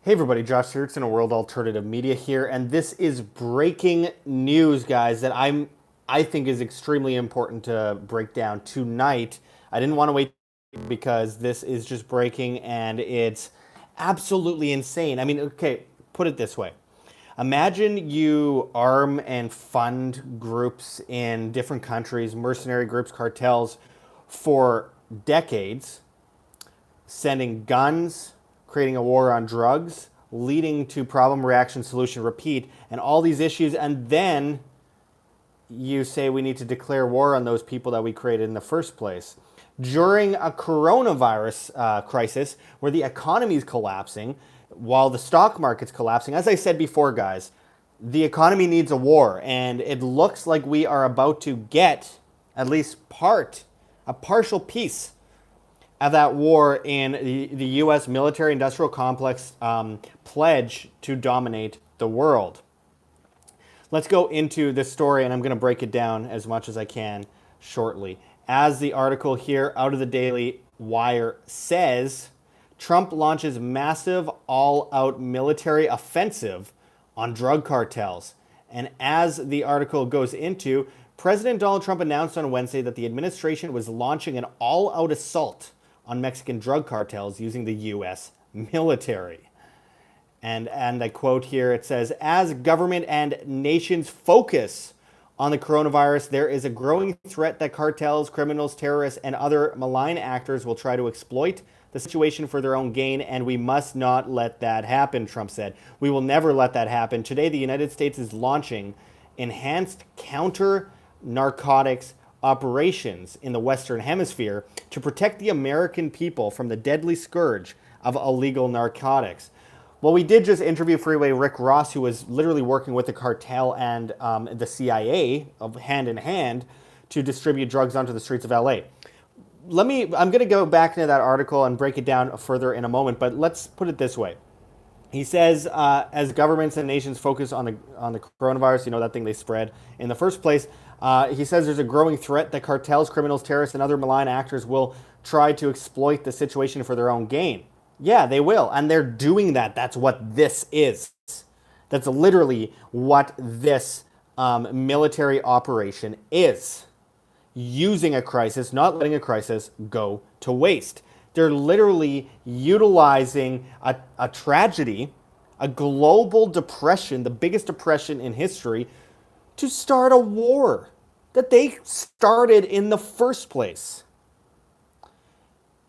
Hey everybody, Josh Searts in a World Alternative Media here, and this is breaking news, guys, that I think is extremely important to break down tonight. I didn't want to wait because this is just breaking and it's absolutely insane. I mean, okay, put it this way. Imagine you arm and fund groups in different countries, mercenary groups, cartels, for decades, sending guns, creating a war on drugs, leading to problem, reaction, solution, repeat, and all these issues. And then you say we need to declare war on those people that we created in the first place. During a coronavirus crisis where the economy is collapsing, while the stock market's collapsing, as I said before, guys, the economy needs a war. And it looks like we are about to get at least a partial piece of that war in the U.S. military-industrial complex pledge to dominate the world. Let's go into this story, and I'm going to break it down as much as I can shortly. As the article here out of the Daily Wire says, Trump launches massive all-out military offensive on drug cartels. And as the article goes into, President Donald Trump announced on Wednesday that the administration was launching an all-out assault on Mexican drug cartels using the U.S. military. And I quote here, it says, as government and nations focus on the coronavirus, there is a growing threat that cartels, criminals, terrorists, and other malign actors will try to exploit the situation for their own gain, and we must not let that happen, Trump said. We will never let that happen. Today, the United States is launching enhanced counter-narcotics operations in the Western Hemisphere to protect the American people from the deadly scourge of illegal narcotics. Well, we did just interview Freeway Rick Ross, who was literally working with the cartel and the CIA hand in hand to distribute drugs onto the streets of LA. I'm going to go back into that article and break it down further in a moment, but let's put it this way. He says, as governments and nations focus on the coronavirus, you know, that thing they spread in the first place, he says there's a growing threat that cartels, criminals, terrorists, and other malign actors will try to exploit the situation for their own gain. Yeah, they will, and they're doing that. That's what this is. That's literally what this military operation is. Using a crisis, not letting a crisis go to waste. They're literally utilizing a tragedy, a global depression, the biggest depression in history, to start a war that they started in the first place.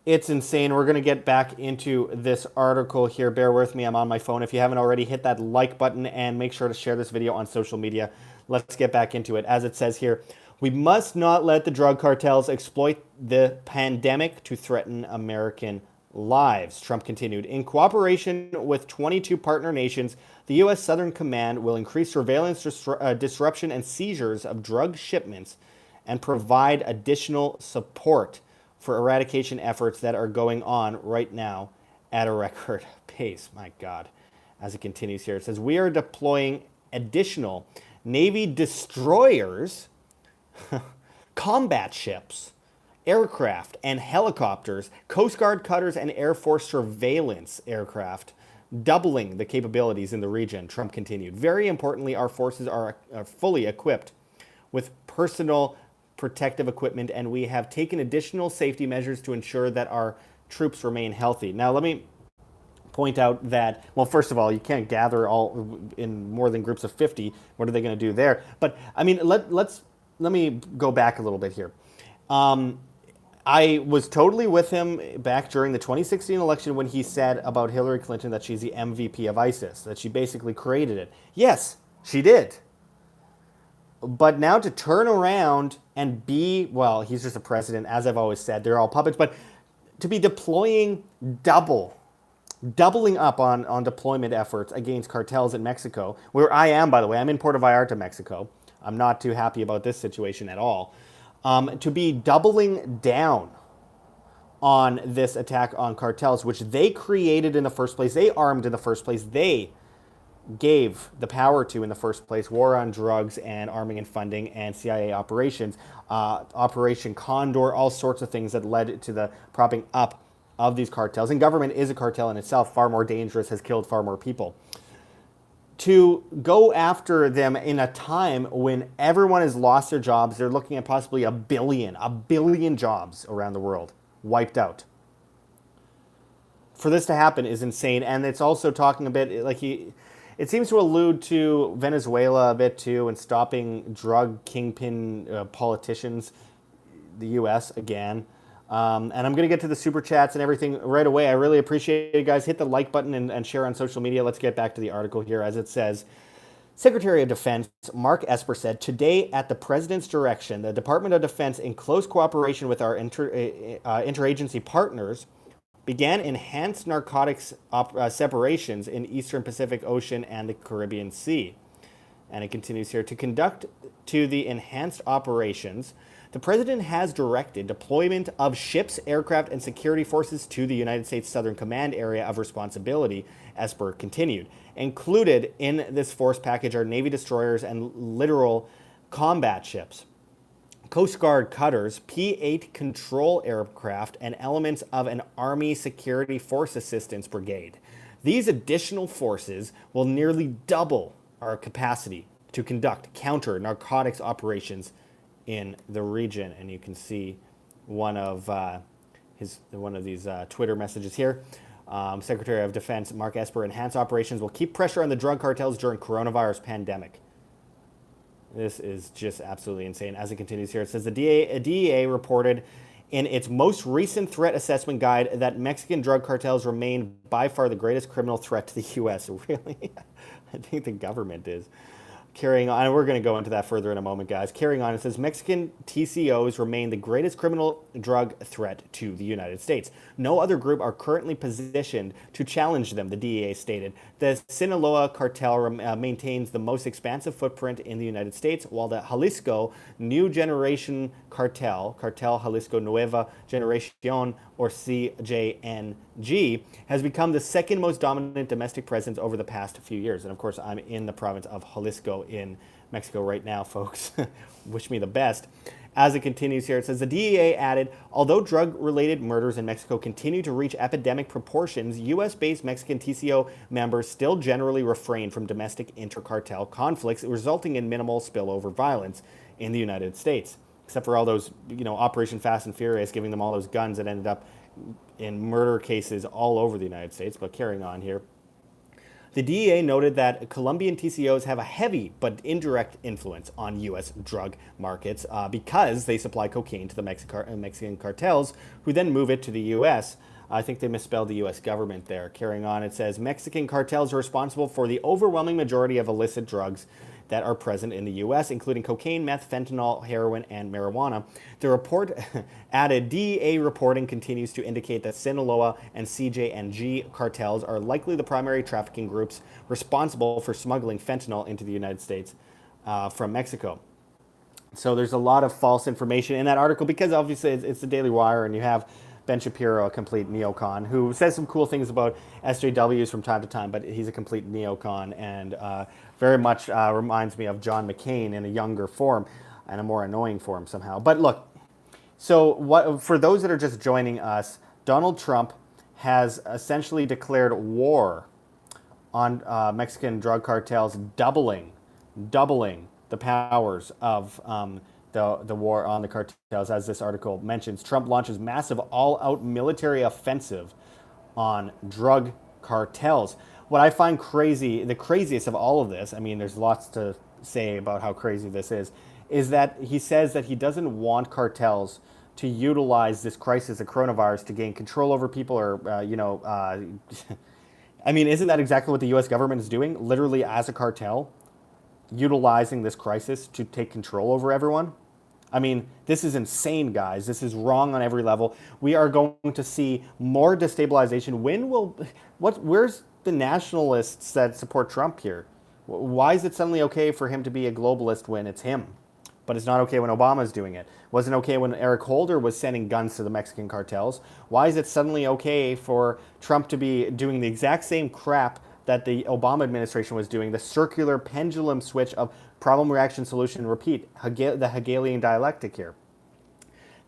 It's insane. We're going to get back into this article here. Bear with me. I'm on my phone. If you haven't already, hit that like button and make sure to share this video on social media. Let's get back into it. As it says here, we must not let the drug cartels exploit the pandemic to threaten American lives, Trump continued. In cooperation with 22 partner nations, the U.S. Southern Command will increase surveillance, disruption, and seizures of drug shipments and provide additional support for eradication efforts that are going on right now at a record pace. My God. As it continues here, it says, we are deploying additional Navy destroyers, combat ships, aircraft, and helicopters, Coast Guard cutters, and Air Force surveillance aircraft, doubling the capabilities in the region, Trump continued. Very importantly, our forces are fully equipped with personal protective equipment, and we have taken additional safety measures to ensure that our troops remain healthy. Now, let me point out that, well, first of all, you can't gather all in more than groups of 50. What are they going to do there? But, I mean, let me go back a little bit here. I was totally with him back during the 2016 election when he said about Hillary Clinton that she's the MVP of ISIS, that she basically created it. Yes, she did. But now to turn around and be, well, he's just a president, as I've always said, they're all puppets, but to be deploying doubling up on deployment efforts against cartels in Mexico, where I am, by the way, I'm in Puerto Vallarta, Mexico. I'm not too happy about this situation at all. To be doubling down on this attack on cartels, which they created in the first place, they armed in the first place, they gave the power to in the first place, war on drugs and arming and funding and CIA operations, Operation Condor, all sorts of things that led to the propping up of these cartels, and government is a cartel in itself, far more dangerous, has killed far more people, to go after them in a time when everyone has lost their jobs. They're looking at possibly a billion jobs around the world wiped out. For this to happen is insane, and it's also talking a bit like it seems to allude to Venezuela a bit too, and stopping drug kingpin politicians, the U.S. again. And I'm going to get to the super chats and everything right away. I really appreciate it, guys. Hit the like button and share on social media. Let's get back to the article here. As it says, Secretary of Defense Mark Esper said, today, at the President's direction, the Department of Defense, in close cooperation with our interagency partners, began enhanced narcotics separations in Eastern Pacific Ocean and the Caribbean Sea. And it continues here, to conduct to the enhanced operations, the President has directed deployment of ships, aircraft, and security forces to the United States Southern Command Area of Responsibility, Esper continued. Included in this force package are Navy destroyers and littoral combat ships, Coast Guard cutters, P-8 control aircraft, and elements of an Army Security Force Assistance Brigade. These additional forces will nearly double our capacity to conduct counter-narcotics operations in the region. And you can see one of these Twitter messages here. Secretary of Defense Mark Esper, enhanced operations will keep pressure on the drug cartels during coronavirus pandemic. This is just absolutely insane. As it continues here, it says the DEA reported in its most recent threat assessment guide that Mexican drug cartels remain by far the greatest criminal threat to the U.S. Really? I think the government is. Carrying on, and we're going to go into that further in a moment, guys. Carrying on, it says Mexican TCOs remain the greatest criminal drug threat to the United States. No other group are currently positioned to challenge them, the DEA stated. The Sinaloa cartel maintains the most expansive footprint in the United States, while the Jalisco New Generation Cartel, Cartel Jalisco Nueva Generacion, or CJNG, has become the second most dominant domestic presence over the past few years. And of course, I'm in the province of Jalisco in Mexico right now, folks. Wish me the best. As it continues here, it says the DEA added, although drug-related murders in Mexico continue to reach epidemic proportions, U.S.-based Mexican TCO members still generally refrain from domestic inter-cartel conflicts, resulting in minimal spillover violence in the United States. Except for all those, Operation Fast and Furious, giving them all those guns that ended up in murder cases all over the United States. But carrying on here. The DEA noted that Colombian TCOs have a heavy but indirect influence on U.S. drug markets because they supply cocaine to the Mexican cartels, who then move it to the U.S. I think they misspelled the U.S. government there. Carrying on, it says Mexican cartels are responsible for the overwhelming majority of illicit drugs that are present in the U.S., including cocaine, meth, fentanyl, heroin, and marijuana. The report added, DEA reporting continues to indicate that Sinaloa and CJNG cartels are likely the primary trafficking groups responsible for smuggling fentanyl into the United States from Mexico. So there's a lot of false information in that article because obviously it's the Daily Wire, and you have Ben Shapiro, a complete neocon, who says some cool things about SJWs from time to time, but he's a complete neocon and very much reminds me of John McCain in a younger form and a more annoying form somehow. But look, so for those that are just joining us, Donald Trump has essentially declared war on Mexican drug cartels, doubling the powers of the war on the cartels. As this article mentions, Trump launches massive all-out military offensive on drug cartels. What I find crazy, the craziest of all of this, I mean, there's lots to say about how crazy this is that he says that he doesn't want cartels to utilize this crisis of coronavirus to gain control over people or, I mean, isn't that exactly what the U.S. government is doing? Literally as a cartel, utilizing this crisis to take control over everyone? I mean, this is insane, guys. This is wrong on every level. We are going to see more destabilization. Where's the nationalists that support Trump here? Why is it suddenly okay for him to be a globalist when it's him? But it's not okay when Obama's doing it. Wasn't okay when Eric Holder was sending guns to the Mexican cartels. Why is it suddenly okay for Trump to be doing the exact same crap that the Obama administration was doing, the circular pendulum switch of problem, reaction, solution, repeat, the Hegelian dialectic here?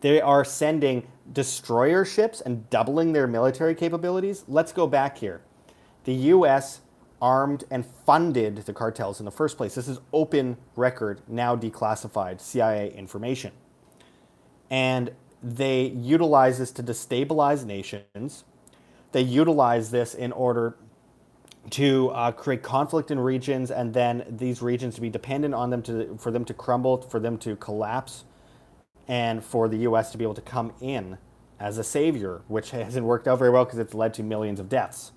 They are sending destroyer ships and doubling their military capabilities. Let's go back here. The U.S. armed and funded the cartels in the first place. This is open record, now declassified CIA information. And they utilize this to destabilize nations. They utilize this in order to create conflict in regions, and then these regions to be dependent on them for them to crumble, for them to collapse, and for the U.S. to be able to come in as a savior, which hasn't worked out very well because it's led to millions of deaths.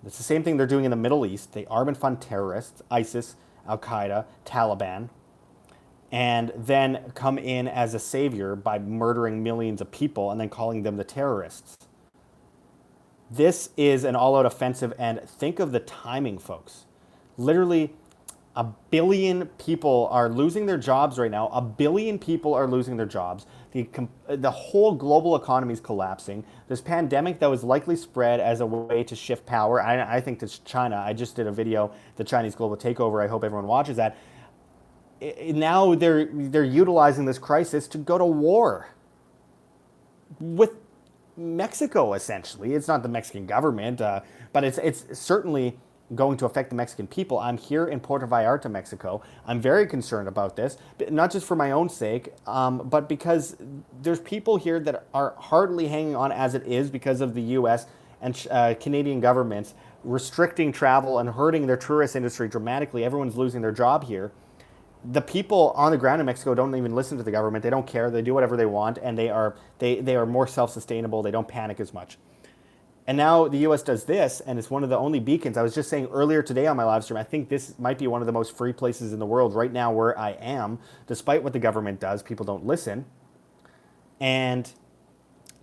It's the same thing they're doing in the Middle East. They arm and fund terrorists, ISIS, Al-Qaeda, Taliban, and then come in as a savior by murdering millions of people and then calling them the terrorists. This is an all-out offensive, and think of the timing, folks. Literally, 1 billion people are losing their jobs right now. 1 billion people are losing their jobs. The whole global economy is collapsing. This pandemic that was likely spread as a way to shift power, I think to China. I just did a video, the Chinese global takeover. I hope everyone watches that. Now they're utilizing this crisis to go to war with Mexico, essentially. It's not the Mexican government, but it's certainly going to affect the Mexican people. I'm here in Puerto Vallarta, Mexico. I'm very concerned about this, not just for my own sake, but because there's people here that are hardly hanging on as it is because of the U.S. and Canadian governments restricting travel and hurting their tourist industry dramatically. Everyone's losing their job here. The people on the ground in Mexico don't even listen to the government. They don't care. They do whatever they want, and they are more self-sustainable. They don't panic as much. And now the U.S. does this, and it's one of the only beacons. I was just saying earlier today on my live stream, I think this might be one of the most free places in the world right now where I am. Despite what the government does, people don't listen. And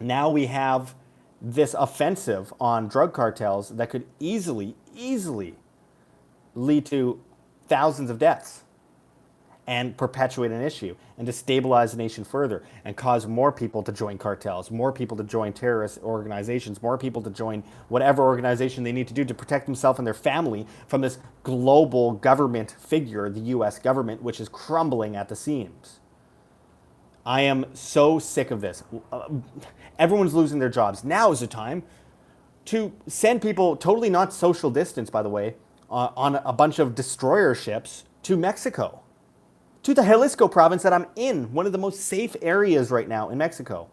now we have this offensive on drug cartels that could easily lead to thousands of deaths and perpetuate an issue and destabilize the nation further and cause more people to join cartels, more people to join terrorist organizations, more people to join whatever organization they need to do to protect themselves and their family from this global government figure, the U.S. government, which is crumbling at the seams. I am so sick of this. Everyone's losing their jobs. Now is the time to send people, totally not social distance, by the way, on a bunch of destroyer ships to Mexico. To the Jalisco province that I'm in, one of the most safe areas right now in Mexico.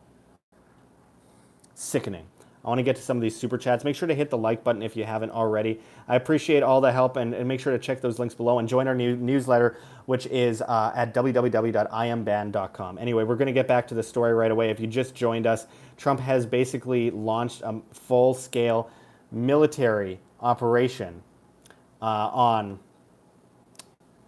Sickening. I want to get to some of these super chats. Make sure to hit the like button if you haven't already. I appreciate all the help, and make sure to check those links below and join our new newsletter, which is at www.iamban.com. Anyway, we're going to get back to the story right away. If you just joined us, Trump has basically launched a full-scale military operation on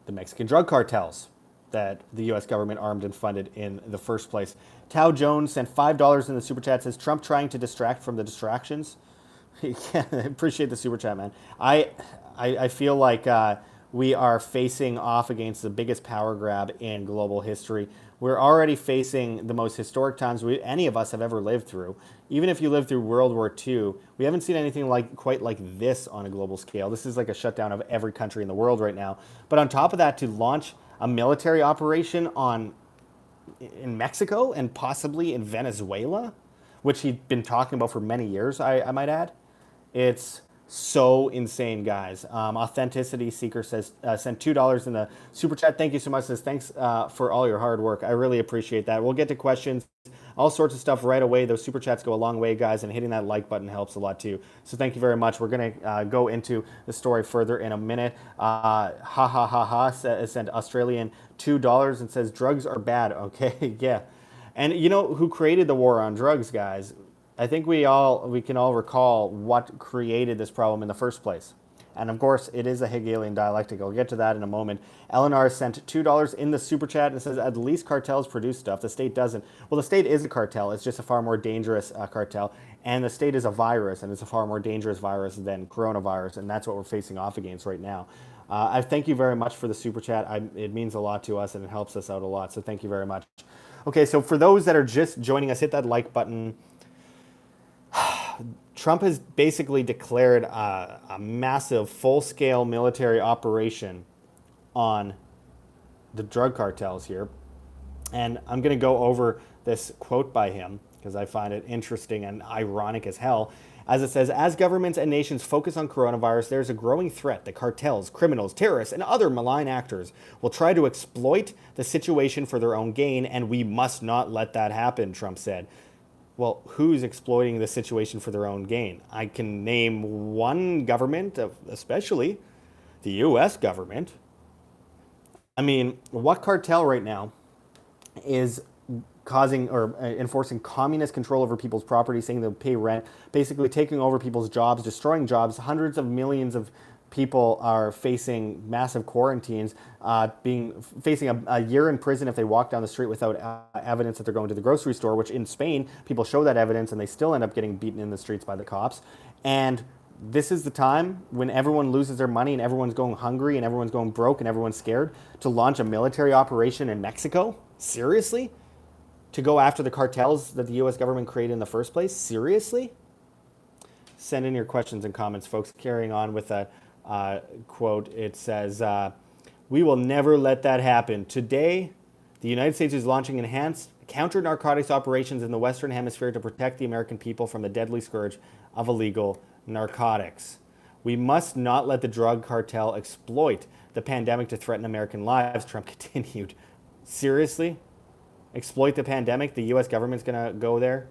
the Mexican drug cartels that the U.S. government armed and funded in the first place. Tao Jones sent $5 in the super chat, says, Trump trying to distract from the distractions. Yeah, I appreciate the super chat, man. I feel like we are facing off against the biggest power grab in global history. We're already facing the most historic times any of us have ever lived through. Even if you lived through World War II, we haven't seen anything quite like this on a global scale. This is like a shutdown of every country in the world right now. But on top of that, to launch a military operation in Mexico and possibly in Venezuela, which he'd been talking about for many years, I might add. It's so insane, guys. Authenticity Seeker says, sent $2 in the super chat. Thank you so much. Says, thanks for all your hard work. I really appreciate that. We'll get to questions, all sorts of stuff right away. Those super chats go a long way, guys, and hitting that like button helps a lot too. So thank you very much. We're going to go into the story further in a minute. Sent Australian $2 and says, drugs are bad. Okay, yeah. And you know who created the war on drugs, guys? I think we can all recall what created this problem in the first place. And of course, it is a Hegelian dialectic. I'll get to that in a moment. Eleanor sent $2 in the super chat and says, at least cartels produce stuff. The state doesn't. Well, the state is a cartel. It's just a far more dangerous cartel. And the state is a virus, and it's a far more dangerous virus than coronavirus. And that's what we're facing off against right now. I thank you very much for the super chat. It means a lot to us, and it helps us out a lot. So thank you very much. Okay, so for those that are just joining us, hit that like button. Trump has basically declared a massive full-scale military operation on the drug cartels here. And I'm going to go over this quote by him because I find it interesting and ironic as hell. As it says, as governments and nations focus on coronavirus, there's a growing threat that cartels, criminals, terrorists, and other malign actors will try to exploit the situation for their own gain, and we must not let that happen, Trump said. Well, who's exploiting the situation for their own gain? I can name one government, especially the U.S. government. I mean, what cartel right now is causing or enforcing communist control over people's property, saying they'll pay rent, basically taking over people's jobs, destroying jobs. Hundreds of millions of people are facing massive quarantines, facing a year in prison if they walk down the street without evidence that they're going to the grocery store, which in Spain, people show that evidence and they still end up getting beaten in the streets by the cops. And this is the time when everyone loses their money and everyone's going hungry and everyone's going broke and everyone's scared to launch a military operation in Mexico? Seriously? To go after the cartels that the U.S. government created in the first place? Seriously? Send in your questions and comments, folks. Carrying on with that quote, it says, we will never let that happen. Today, the United States is launching enhanced counter-narcotics operations in the Western Hemisphere to protect the American people from the deadly scourge of illegal narcotics. We must not let the drug cartel exploit the pandemic to threaten American lives, Trump continued. Seriously? Exploit the pandemic? The U.S. government's going to go there?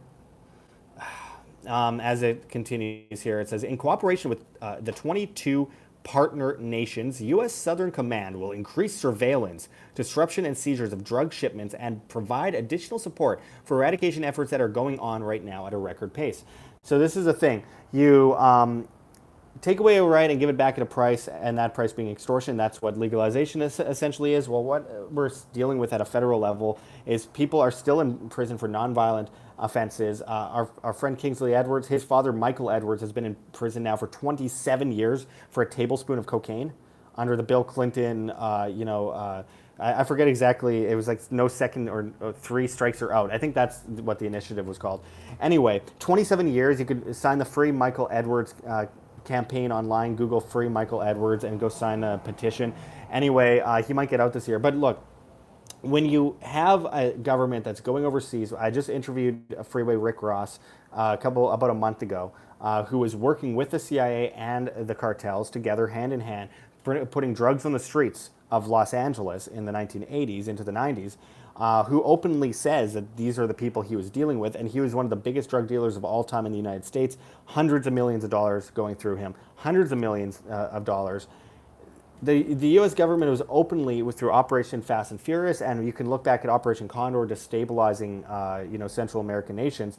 As it continues here, it says, in cooperation with the 22 partner nations, U.S. Southern Command will increase surveillance, disruption, and seizures of drug shipments and provide additional support for eradication efforts that are going on right now at a record pace. So this is a thing. You take away a right and give it back at a price, and that price being extortion. That's what legalization essentially is. Well, what we're dealing with at a federal level is people are still in prison for nonviolent offenses. Our friend Kingsley Edwards, his father Michael Edwards, has been in prison now for 27 years for a tablespoon of cocaine under the Bill Clinton, I forget exactly. It was like no second or 3 strikes are out. I think that's what the initiative was called. Anyway, 27 years. You could sign the Free Michael Edwards campaign online. Google Free Michael Edwards and go sign a petition. Anyway, he might get out this year. But look, when you have a government that's going overseas, I just interviewed Freeway Rick Ross about a month ago, who was working with the CIA and the cartels together, hand in hand, putting drugs on the streets of Los Angeles in the 1980s into the 90s, who openly says that these are the people he was dealing with, and he was one of the biggest drug dealers of all time in the United States, hundreds of millions of dollars going through him, hundreds of millions of dollars. The U.S. government was openly through Operation Fast and Furious, and you can look back at Operation Condor, destabilizing Central American nations,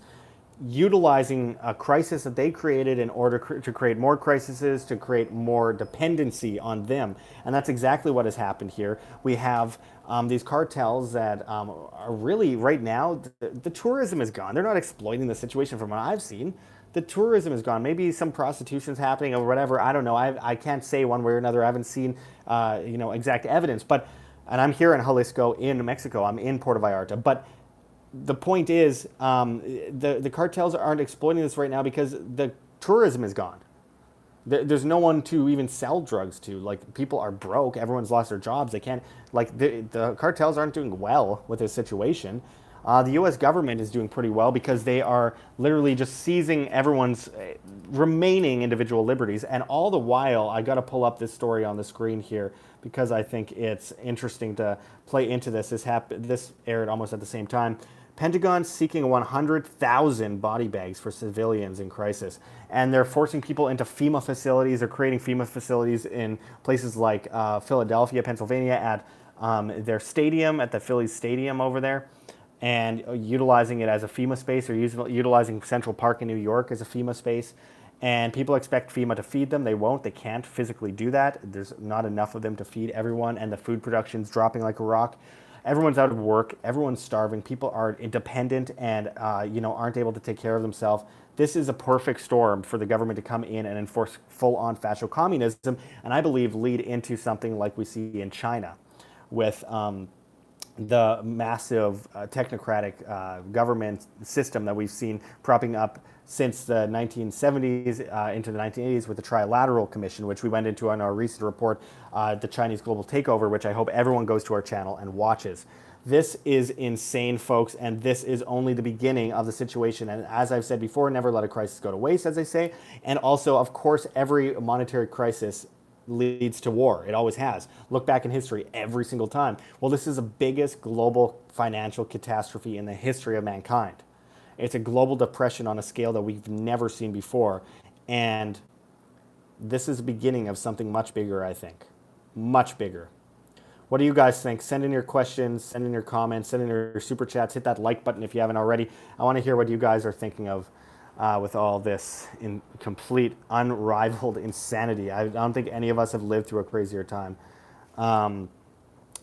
utilizing a crisis that they created in order to create more crises, to create more dependency on them. And that's exactly what has happened here. We have these cartels that are really, right now, the tourism is gone. They're not exploiting the situation from what I've seen. The tourism is gone. Maybe some prostitution's happening or whatever. I don't know. I can't say one way or another. I haven't seen exact evidence. And I'm here in Jalisco, in Mexico. I'm in Puerto Vallarta. But the point is, the cartels aren't exploiting this right now because the tourism is gone. There's no one to even sell drugs to. Like, people are broke. Everyone's lost their jobs. They can't, the cartels aren't doing well with this situation. The U.S. government is doing pretty well because they are literally just seizing everyone's remaining individual liberties. And all the while, I got to pull up this story on the screen here because I think it's interesting to play into this. This aired almost at the same time. Pentagon seeking 100,000 body bags for civilians in crisis. And they're forcing people into FEMA facilities. They're creating FEMA facilities in places like Philadelphia, Pennsylvania, at their stadium, at the Phillies stadium over there, and utilizing it as a FEMA space, or utilizing Central Park in New York as a FEMA space. And people expect FEMA to feed them. They won't. They can't physically do that. There's not enough of them to feed everyone, and the food production's dropping like a rock. Everyone's out of work. Everyone's starving. People are independent and aren't able to take care of themselves. This is a perfect storm for the government to come in and enforce full-on fascist communism, and I believe lead into something like we see in China with the massive technocratic government system that we've seen propping up since the 1970s into the 1980s with the Trilateral Commission, which we went into on our recent report, the Chinese Global Takeover, which I hope everyone goes to our channel and watches. This is insane, folks, and this is only the beginning of the situation. And as I've said before, never let a crisis go to waste, as they say. And also, of course, every monetary crisis leads to war. It always has. Look back in history every single time. Well, this is the biggest global financial catastrophe in the history of mankind. It's a global depression on a scale that we've never seen before. And this is the beginning of something much bigger, I think. Much bigger. What do you guys think? Send in your questions, send in your comments, send in your super chats. Hit that like button if you haven't already. I want to hear what you guys are thinking of with all this in complete, unrivaled insanity. I don't think any of us have lived through a crazier time.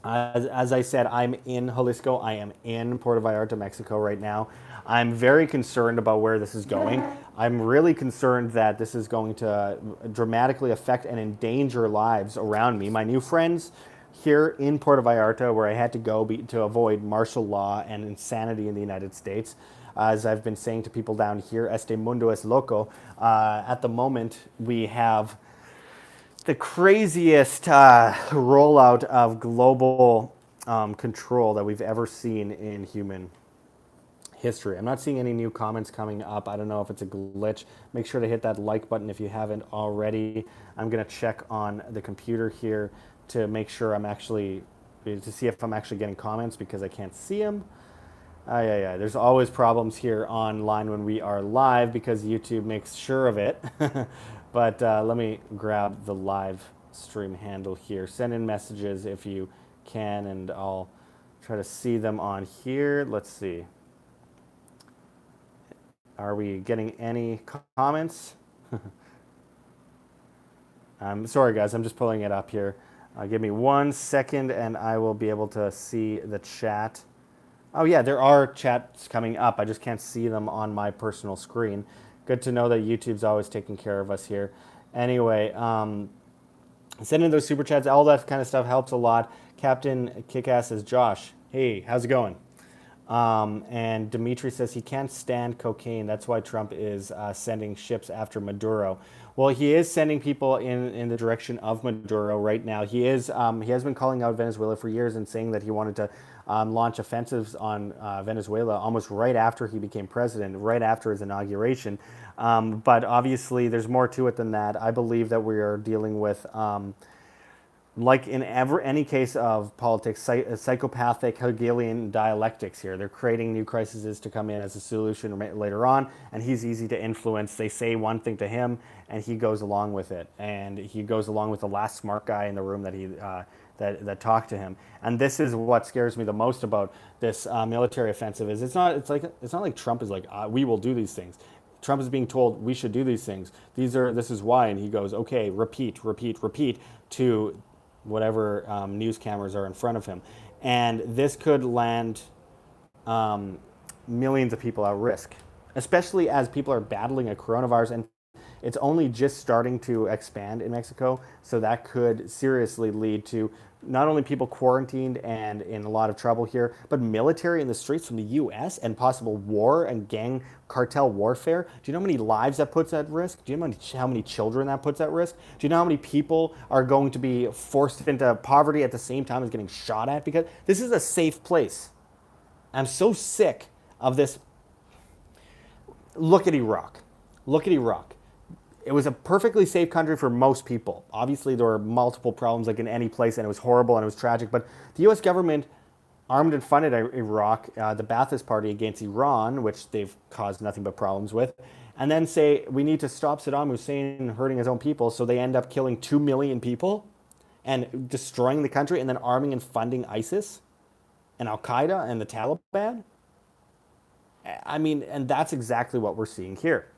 As I said, I'm in Jalisco. I am in Puerto Vallarta, Mexico right now. I'm very concerned about where this is going. I'm really concerned that this is going to dramatically affect and endanger lives around me. My new friends here in Puerto Vallarta, where I had to go to avoid martial law and insanity in the United States. As I've been saying to people down here, este mundo es loco. At the moment, we have the craziest rollout of global control that we've ever seen in human history. I'm not seeing any new comments coming up. I don't know if it's a glitch. Make sure to hit that like button if you haven't already. I'm going to check on the computer here to make sure to see if I'm actually getting comments because I can't see them. Yeah. There's always problems here online when we are live because YouTube makes sure of it. But let me grab the live stream handle here. Send in messages if you can, and I'll try to see them on here. Let's see. Are we getting any comments? Sorry, guys. I'm just pulling it up here. Give me 1 second, and I will be able to see the chat. Oh, yeah, there are chats coming up. I just can't see them on my personal screen. Good to know that YouTube's always taking care of us here. Anyway, send in those super chats. All that kind of stuff helps a lot. Captain Kickass says, Josh, hey, how's it going? And Dimitri says he can't stand cocaine. That's why Trump is sending ships after Maduro. Well, he is sending people in the direction of Maduro right now. He has been calling out Venezuela for years and saying that he wanted to launch offensives on Venezuela almost right after he became president, right after his inauguration. But obviously, there's more to it than that. I believe that we are dealing with, like in any case of politics, psychopathic Hegelian dialectics here. They're creating new crises to come in as a solution later on, and he's easy to influence. They say one thing to him, and he goes along with it. And he goes along with the last smart guy in the room that talked to him. And this is what scares me the most about this military offensive. Is it's not like Trump is like we will do these things. Trump is being told we should do these things. This is why, and he goes, okay, repeat to whatever news cameras are in front of him. And this could land millions of people at risk, especially as people are battling a coronavirus. And it's only just starting to expand in Mexico. So that could seriously lead to not only people quarantined and in a lot of trouble here, but military in the streets from the U.S. and possible war and gang cartel warfare. Do you know how many lives that puts at risk? Do you know how many children that puts at risk? Do you know how many people are going to be forced into poverty at the same time as getting shot at? Because this is a safe place. I'm so sick of this. Look at Iraq. Look at Iraq. It was a perfectly safe country for most people. Obviously, there were multiple problems like in any place, and it was horrible and it was tragic. But the U.S. government armed and funded Iraq, the Ba'athist Party against Iran, which they've caused nothing but problems with, and then say, we need to stop Saddam Hussein hurting his own people, so they end up killing 2 million people and destroying the country and then arming and funding ISIS and Al-Qaeda and the Taliban. I mean, and that's exactly what we're seeing here.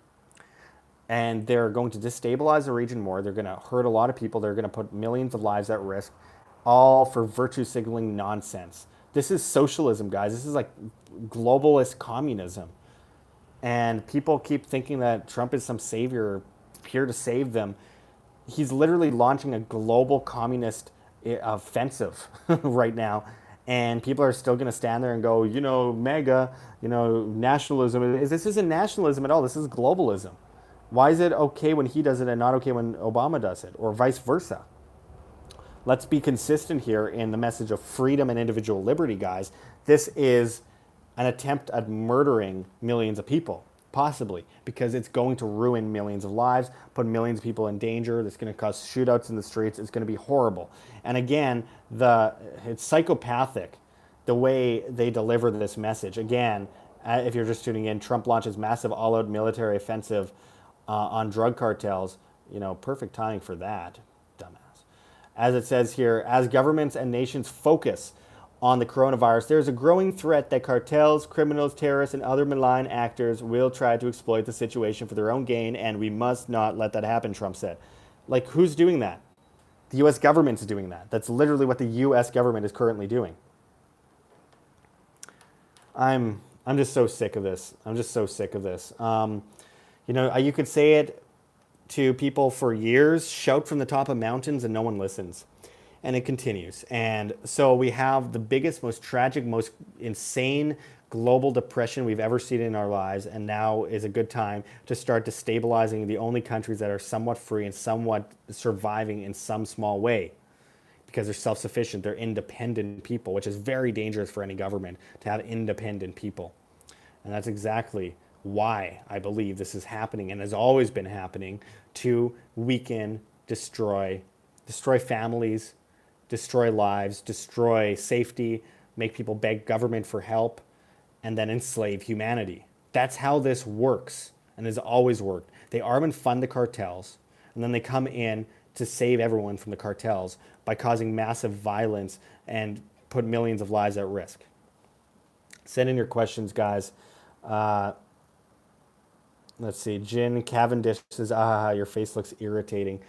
And they're going to destabilize the region more. They're going to hurt a lot of people. They're going to put millions of lives at risk, all for virtue signaling nonsense. This is socialism, guys. This is like globalist communism. And people keep thinking that Trump is some savior here to save them. He's literally launching a global communist offensive right now. And people are still going to stand there and go, MAGA, nationalism. This isn't nationalism at all. This is globalism. Why is it okay when he does it and not okay when Obama does it, or vice versa? let's be consistent here in the message of freedom and individual liberty, guys. This is an attempt at murdering millions of people, possibly, because it's going to ruin millions of lives, put millions of people in danger. It's going to cause shootouts in the streets. It's going to be horrible. And again, it's psychopathic the way they deliver this message. Again, if you're just tuning in, Trump launches massive all-out military offensive on drug cartels. Perfect timing for that, dumbass. As it says here, as governments and nations focus on the coronavirus, there's a growing threat that cartels, criminals, terrorists, and other malign actors will try to exploit the situation for their own gain, and we must not let that happen, Trump said. Like, who's doing that? The U.S. government's doing that. That's literally what the U.S. government is currently doing. I'm just so sick of this. I'm just so sick of this. You could say it to people for years, shout from the top of mountains, and no one listens. And it continues. And so we have the biggest, most tragic, most insane global depression we've ever seen in our lives. And now is a good time to start destabilizing the only countries that are somewhat free and somewhat surviving in some small way, because they're self-sufficient, they're independent people, which is very dangerous for any government to have independent people. And that's exactly why I believe this is happening and has always been happening, to weaken, destroy families, destroy lives, destroy safety, make people beg government for help, and then enslave humanity. That's how this works and has always worked. They arm and fund the cartels, and then they come in to save everyone from the cartels by causing massive violence and put millions of lives at risk. Send in your questions, guys. Let's see. Jin Cavendish says, your face looks irritating.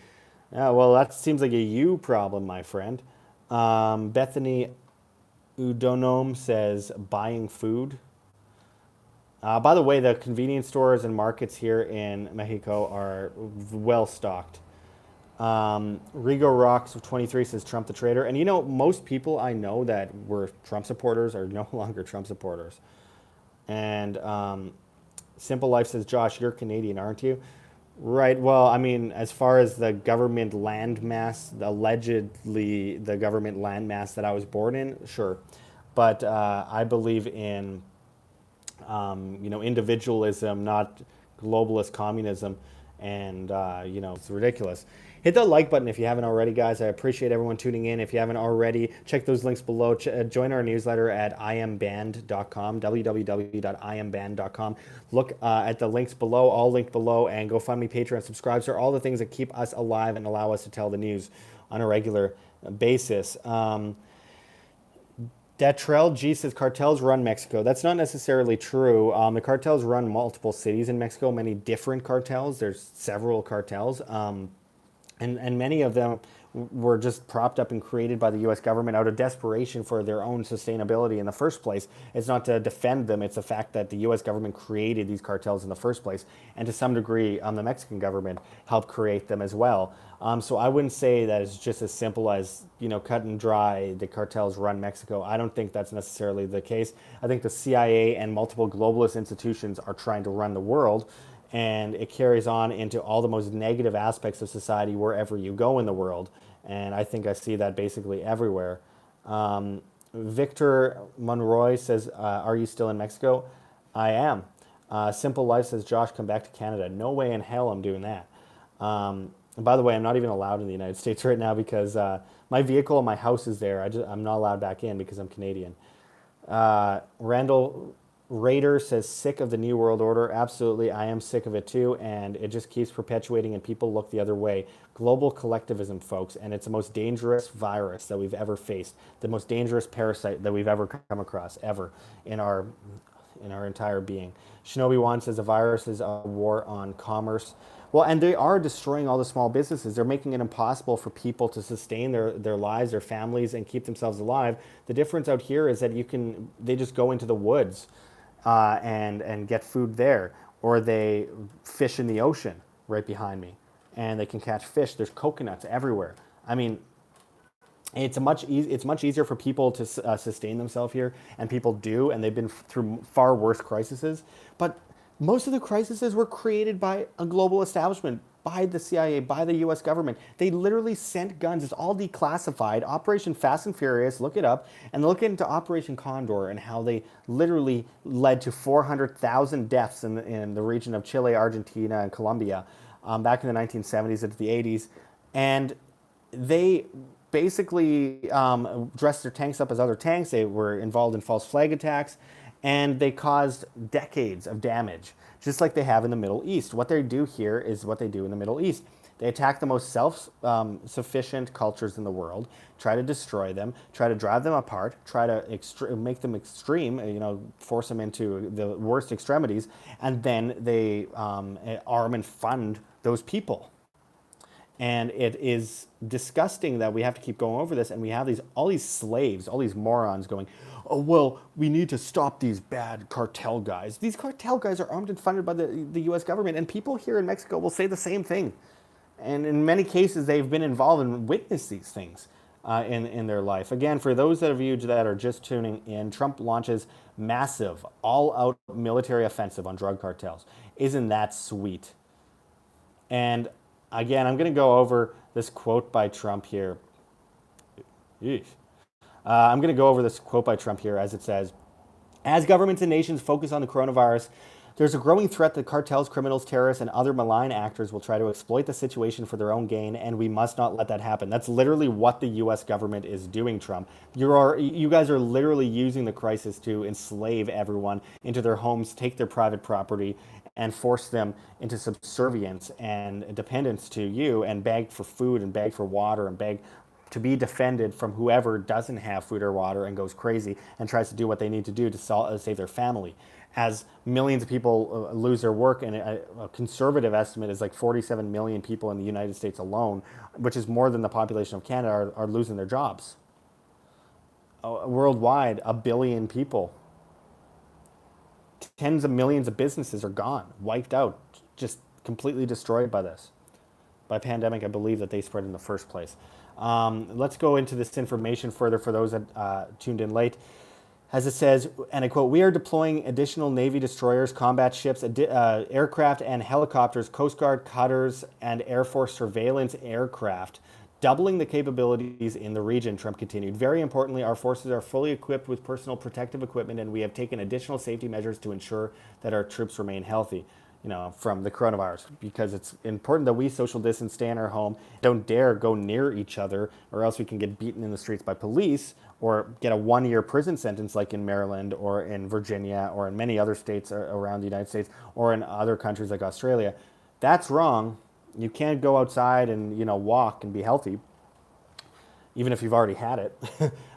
Well, that seems like a you problem, my friend. Bethany Udonom says, buying food. By the way, the convenience stores and markets here in Mexico are well stocked. Rigo Rocks 23 says, Trump the traitor. And most people I know that were Trump supporters are no longer Trump supporters. And Simple Life says, Josh, you're Canadian, aren't you? Right. Well, I mean, as far as the government landmass, allegedly the government landmass that I was born in, sure. But I believe in, individualism, not globalist communism. And, it's ridiculous. Hit the like button if you haven't already, guys. I appreciate everyone tuning in. If you haven't already, check those links below. Join our newsletter at iamband.com, www.iamband.com. Look at the links below, all linked below, and GoFundMe, Patreon, subscribe. So all the things that keep us alive and allow us to tell the news on a regular basis. Datrell G says, cartels run Mexico. That's not necessarily true. The cartels run multiple cities in Mexico, many different cartels. There's several cartels. And many of them were just propped up and created by the U.S. government out of desperation for their own sustainability in the first place. It's not to defend them. It's the fact that the U.S. government created these cartels in the first place. And to some degree, the Mexican government helped create them as well. So I wouldn't say that it's just as simple as, cut and dry, the cartels run Mexico. I don't think that's necessarily the case. I think the CIA and multiple globalist institutions are trying to run the world. And it carries on into all the most negative aspects of society wherever you go in the world. And I think I see that basically everywhere. Victor Monroy says, are you still in Mexico? I am. Simple Life says, Josh, come back to Canada. No way in hell I'm doing that. And by the way, I'm not even allowed in the United States right now because my vehicle and my house is there. I'm not allowed back in because I'm Canadian. Randall Raider says, sick of the New World Order. Absolutely, I am sick of it too, and it just keeps perpetuating and people look the other way. Global collectivism, folks, and it's the most dangerous virus that we've ever faced, the most dangerous parasite that we've ever come across, ever, in our entire being. Shinobi One says, a virus is a war on commerce. Well, and they are destroying all the small businesses. They're making it impossible for people to sustain their lives, their families, and keep themselves alive. The difference out here is that they just go into the woods and get food there, or they fish in the ocean right behind me, and they can catch fish. There's coconuts everywhere. I mean, it's much easier for people to sustain themselves here, and people do, and they've been through far worse crises. But most of the crises were created by a global establishment, by the CIA, by the US government. They literally sent guns. It's all declassified. Operation Fast and Furious, look it up, and look into Operation Condor and how they literally led to 400,000 deaths in the region of Chile, Argentina, and Colombia back in the 1970s into the 80s. And they basically dressed their tanks up as other tanks. They were involved in false flag attacks, and they caused decades of damage, just like they have in the Middle East. What they do here is what they do in the Middle East. They attack the most self-sufficient cultures in the world, try to destroy them, try to drive them apart, try to make them extreme, force them into the worst extremities, and then they arm and fund those people. And it is disgusting that we have to keep going over this, and we have all these slaves, all these morons going, oh, well, we need to stop these bad cartel guys. These cartel guys are armed and funded by the US government, and people here in Mexico will say the same thing. And in many cases, they've been involved and witnessed these things in their life. Again, for those of you that are just tuning in, Trump launches massive, all-out military offensive on drug cartels. Isn't that sweet? And again, I'm going to go over this quote by Trump here. I'm going to go over this quote by Trump here as it says, as governments and nations focus on the coronavirus, there's a growing threat that cartels, criminals, terrorists, and other malign actors will try to exploit the situation for their own gain, and we must not let that happen. That's literally what the U.S. government is doing, Trump. You guys are literally using the crisis to enslave everyone into their homes, take their private property, and force them into subservience and dependence to you, and beg for food and beg for water and beg to be defended from whoever doesn't have food or water and goes crazy and tries to do what they need to do to save their family. As millions of people lose their work, and a conservative estimate is like 47 million people in the United States alone, which is more than the population of Canada, are losing their jobs. Worldwide, 1 billion people. Tens of millions of businesses are gone, wiped out, just completely destroyed by this. By pandemic, I believe that they spread in the first place. Let's go into this information further for those that tuned in late. As it says, and I quote, we are deploying additional Navy destroyers, combat ships, aircraft and helicopters, Coast Guard cutters, and Air Force surveillance aircraft, doubling the capabilities in the region, Trump continued. Very importantly, our forces are fully equipped with personal protective equipment, and we have taken additional safety measures to ensure that our troops remain healthy, from the coronavirus, because it's important that we social distance, stay in our home, don't dare go near each other, or else we can get beaten in the streets by police or get a 1-year prison sentence like in Maryland or in Virginia or in many other states around the United States or in other countries like Australia. That's wrong. You can't go outside and, walk and be healthy, even if you've already had it.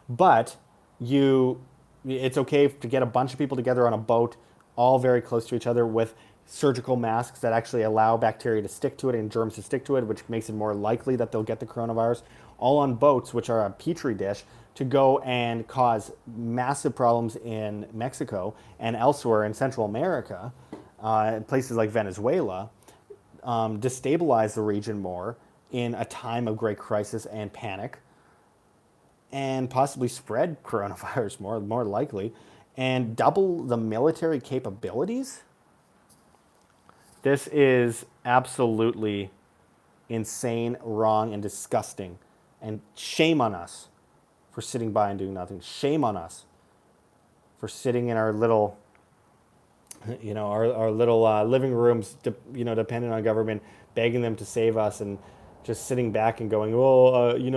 But it's okay to get a bunch of people together on a boat, all very close to each other, with surgical masks that actually allow bacteria to stick to it and germs to stick to it, which makes it more likely that they'll get the coronavirus, all on boats, which are a petri dish, to go and cause massive problems in Mexico and elsewhere in Central America, places like Venezuela, destabilize the region more in a time of great crisis and panic, and possibly spread coronavirus more likely, and double the military capabilities. This is absolutely insane, wrong, and disgusting. And shame on us for sitting by and doing nothing. Shame on us for sitting in our little, our little living rooms, dependent on government, begging them to save us, and just sitting back and going,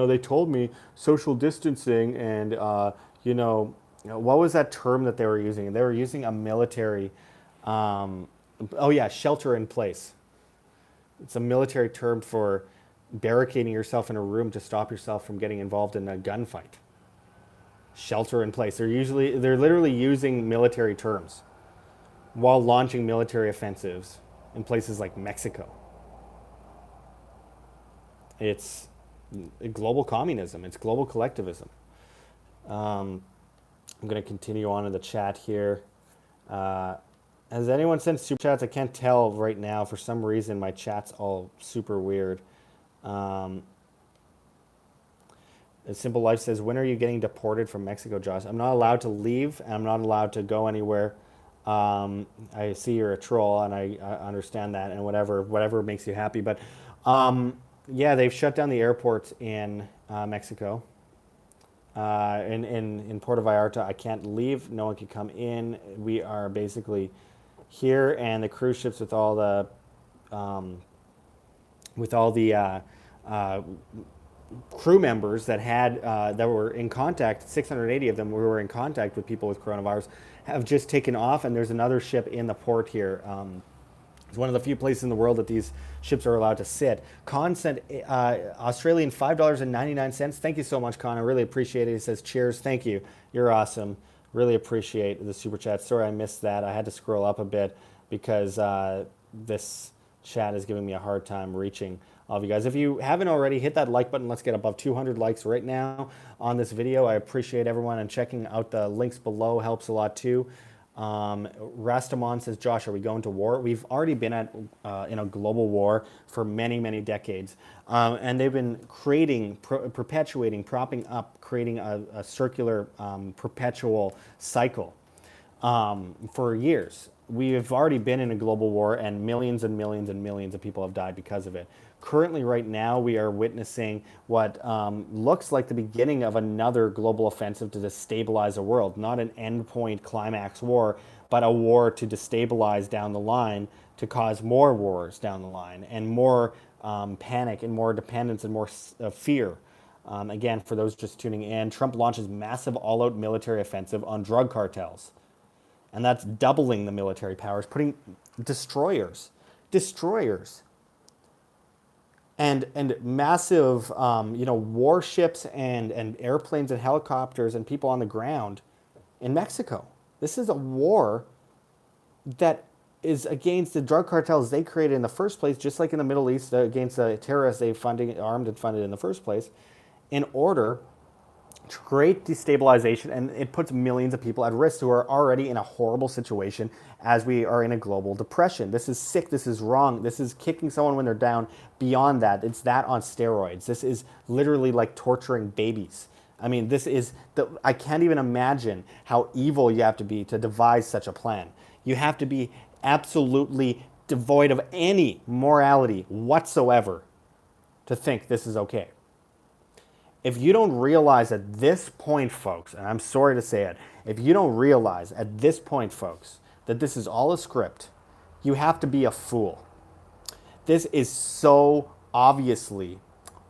they told me social distancing, and, what was that term that they were using? They were using a military, shelter in place. It's a military term for barricading yourself in a room to stop yourself from getting involved in a gunfight. Shelter in place. They're literally using military terms while launching military offensives in places like Mexico. It's global communism. It's global collectivism. I'm going to continue on in the chat here. Has anyone sent super chats? I can't tell right now. For some reason, my chat's all super weird. Simple Life says, when are you getting deported from Mexico, Josh? I'm not allowed to leave, and I'm not allowed to go anywhere I see you're a troll, and I understand that, and whatever makes you happy. But yeah, they've shut down the airports in Mexico. In Puerto Vallarta, I can't leave. No one can come in. We are basically here, and the cruise ships um, with all the uh, crew members that were in contact, 680 of them who were in contact with people with coronavirus, have just taken off, and there's another ship in the port here. It's one of the few places in the world that these ships are allowed to sit. Con sent Australian $5.99. Thank you so much, Con. I really appreciate it. He says, cheers. Thank you. You're awesome. Really appreciate the super chat. Sorry I missed that. I had to scroll up a bit because this chat is giving me a hard time reaching all of you guys. If you haven't already, hit that like button. Let's get above 200 likes right now on this video. I appreciate everyone, and checking out the links below helps a lot too. Rastamon says, Josh, are we going to war? We've already been in a global war for many, many decades. And they've been creating, perpetuating, propping up, creating a circular, perpetual cycle for years. We have already been in a global war, and millions and millions and millions of people have died because of it. Currently, right now, we are witnessing what looks like the beginning of another global offensive to destabilize the world. Not an endpoint climax war, but a war to destabilize down the line, to cause more wars down the line, and more panic, and more dependence, and more fear. Again, for those just tuning in, Trump launches massive all-out military offensive on drug cartels. And that's doubling the military powers, putting destroyers, and massive, warships and airplanes and helicopters and people on the ground in Mexico. This is a war that is against the drug cartels they created in the first place, just like in the Middle East, against the terrorists they armed and funded in the first place, in order to create destabilization, and it puts millions of people at risk who are already in a horrible situation as we are in a global depression. This is sick, this is wrong, this is kicking someone when they're down. Beyond that, it's that on steroids. This is literally like torturing babies. I mean, I can't even imagine how evil you have to be to devise such a plan. You have to be absolutely devoid of any morality whatsoever to think this is okay. If you don't realize at this point, folks, and I'm sorry to say it, if you don't realize at this point, folks, that this is all a script, you have to be a fool. This is so obviously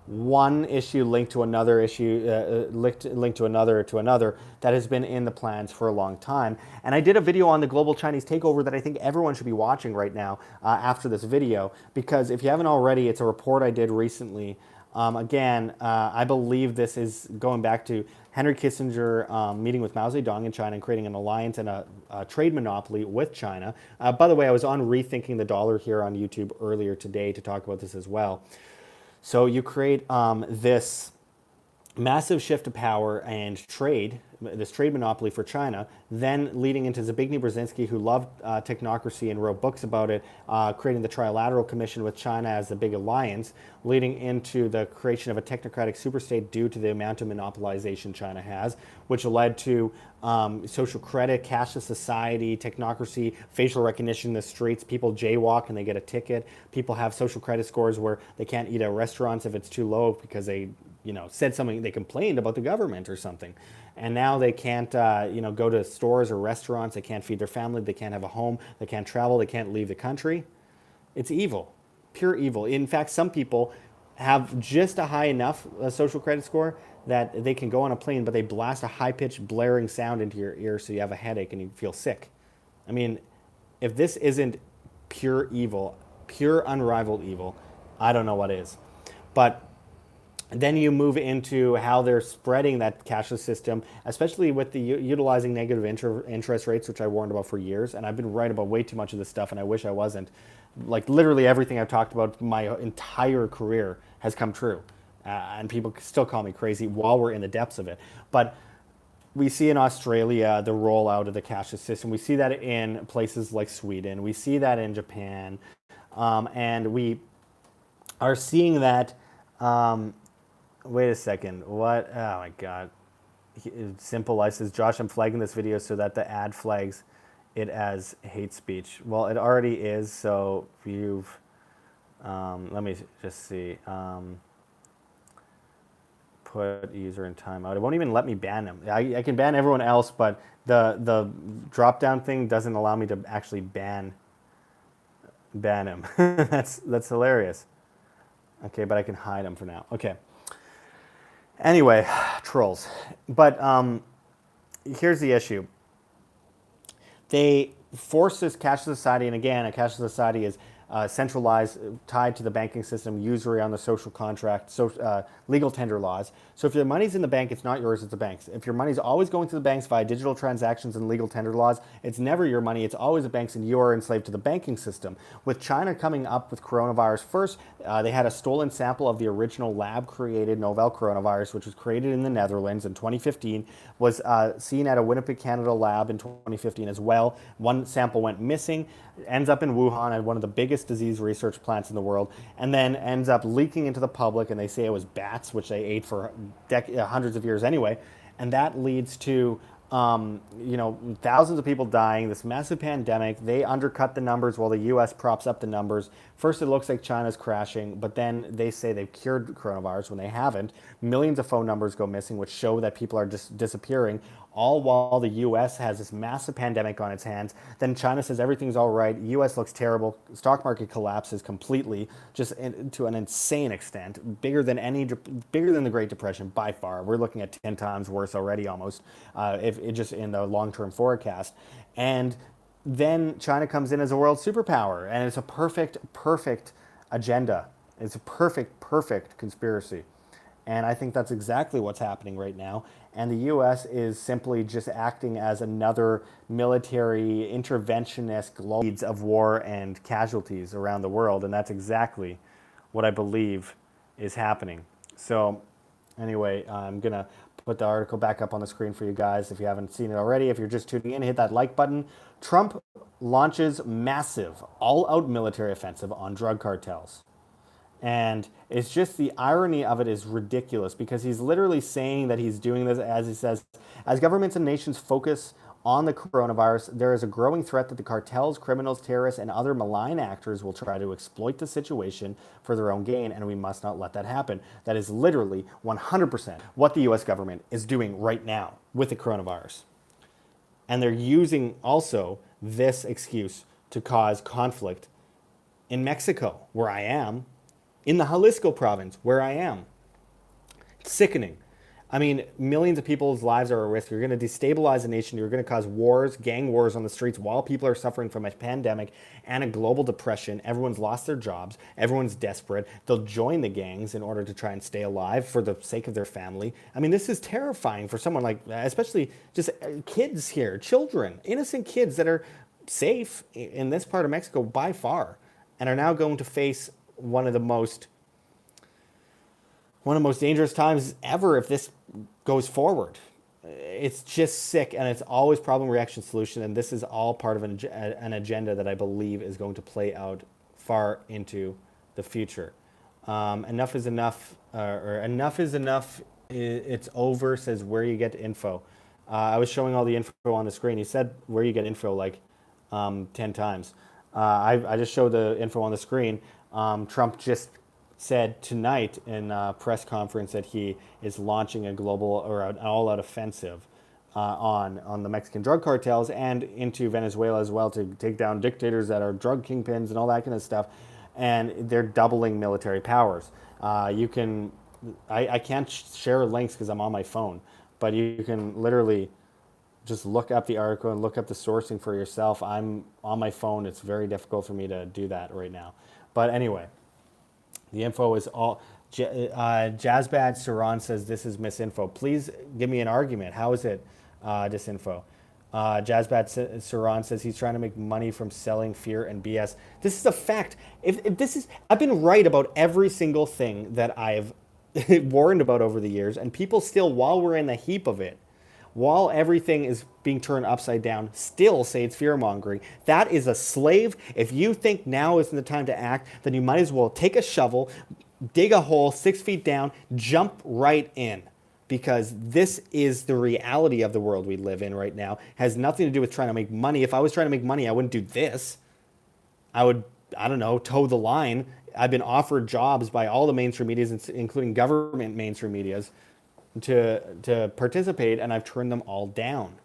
one issue linked to another issue, linked to another that has been in the plans for a long time. And I did a video on the global Chinese takeover that I think everyone should be watching right now after this video, because if you haven't already, it's a report I did recently. I believe this is going back to Henry Kissinger meeting with Mao Zedong in China and creating an alliance and a trade monopoly with China. By the way, I was on Rethinking the Dollar here on YouTube earlier today to talk about this as well. So you create this massive shift of power and trade, this trade monopoly for China, then leading into Zbigniew Brzezinski, who loved technocracy and wrote books about it, creating the Trilateral Commission with China as the big alliance, leading into the creation of a technocratic superstate due to the amount of monopolization China has, which led to social credit, cashless society, technocracy, facial recognition in the streets. People jaywalk and they get a ticket. People have social credit scores where they can't eat at restaurants if it's too low because they said something, they complained about the government or something. And now they can't, go to stores or restaurants. They can't feed their family. They can't have a home. They can't travel. They can't leave the country. It's evil, pure evil. In fact, some people have just a high enough social credit score that they can go on a plane, but they blast a high-pitched blaring sound into your ear so you have a headache and you feel sick. I mean, if this isn't pure evil, pure unrivaled evil, I don't know what is. But then you move into how they're spreading that cashless system, especially with the utilizing negative interest rates, which I warned about for years. And I've been right about way too much of this stuff, and I wish I wasn't. Like literally everything I've talked about my entire career has come true. And people still call me crazy while we're in the depths of it. But we see in Australia the rollout of the cashless system. We see that in places like Sweden. We see that in Japan. And we are seeing that... wait a second. What? Oh my God. Simple Life says, Josh, I'm flagging this video so that the ad flags it as hate speech. Well, it already is. So if you've, let me just see. Put user in timeout. It won't even let me ban him. I can ban everyone else, but the drop down thing doesn't allow me to actually ban him. That's hilarious. Okay, but I can hide him for now. Okay. Anyway, trolls. But here's the issue. They force this cashless society, and again, a cashless society is centralized, tied to the banking system, usury on the social contract, legal tender laws. So if your money's in the bank, it's not yours, it's the bank's. If your money's always going to the banks via digital transactions and legal tender laws, it's never your money, it's always the bank's, and you are enslaved to the banking system. With China coming up with coronavirus first, they had a stolen sample of the original lab-created novel coronavirus, which was created in the Netherlands in 2015, was seen at a Winnipeg, Canada lab in 2015 as well. One sample went missing, ends up in Wuhan at one of the biggest disease research plants in the world, and then ends up leaking into the public, and they say it was bats, which they ate for hundreds of years anyway, and that leads to thousands of people dying, this massive pandemic. They undercut the numbers while the U.S. props up the numbers. First, it looks like China's crashing, but then they say they've cured coronavirus when they haven't. Millions of phone numbers go missing, which show that people are just disappearing, all while the U.S. has this massive pandemic on its hands. Then China says everything's all right. U.S. looks terrible. Stock market collapses completely, just to an insane extent, bigger than the Great Depression by far. We're looking at 10 times worse already, almost, if it just in the long-term forecast. And then China comes in as a world superpower, and it's a perfect agenda. It's a perfect conspiracy. And I think that's exactly what's happening right now. And the U.S. is simply just acting as another military interventionist leads of war and casualties around the world. And that's exactly what I believe is happening. So anyway, I'm going to put the article back up on the screen for you guys if you haven't seen it already. If you're just tuning in, hit that like button. Trump launches massive all-out military offensive on drug cartels. And it's just, the irony of it is ridiculous, because he's literally saying that he's doing this, as he says, as governments and nations focus on the coronavirus, there is a growing threat that the cartels, criminals, terrorists, and other malign actors will try to exploit the situation for their own gain, and we must not let that happen. That is literally 100% what the U.S. government is doing right now with the coronavirus. And they're using also this excuse to cause conflict in Mexico, where I am, in the Jalisco province, where I am. It's sickening. I mean, millions of people's lives are at risk. You're going to destabilize a nation. You're going to cause wars, gang wars on the streets while people are suffering from a pandemic and a global depression. Everyone's lost their jobs. Everyone's desperate. They'll join the gangs in order to try and stay alive for the sake of their family. I mean, this is terrifying for someone like, especially just kids here, children, innocent kids that are safe in this part of Mexico by far, and are now going to face one of the most dangerous times ever if this goes forward. It's just sick, and it's always problem, reaction, solution, and this is all part of an agenda that I believe is going to play out far into the future. Enough is enough, or enough is enough, it's over, says where you get info. I was showing all the info on the screen. He said where you get info like 10 times. I just showed the info on the screen. Trump just said tonight in a press conference that he is launching a global or an all-out offensive on the Mexican drug cartels and into Venezuela as well, to take down dictators that are drug kingpins and all that kind of stuff. And they're doubling military powers. I can't share links because I'm on my phone, but you can literally just look up the article and look up the sourcing for yourself. I'm on my phone. It's very difficult for me to do that right now. But anyway, the info is all. Jazzbad Saran says this is misinfo. Please give me an argument. How is it disinfo? Jazzbad Saran says he's trying to make money from selling fear and BS. This is a fact. I've been right about every single thing that I've warned about over the years, and people still, while we're in the heap of it, while everything is being turned upside down, still say it's fear-mongering. That is a slave. If you think now isn't the time to act, then you might as well take a shovel, dig a hole 6 feet down, jump right in. because this is the reality of the world we live in right now. It has nothing to do with trying to make money. If I was trying to make money, I wouldn't do this. I would, I don't know, toe the line. I've been offered jobs by all the mainstream medias, including government mainstream medias, to participate, and I've turned them all down.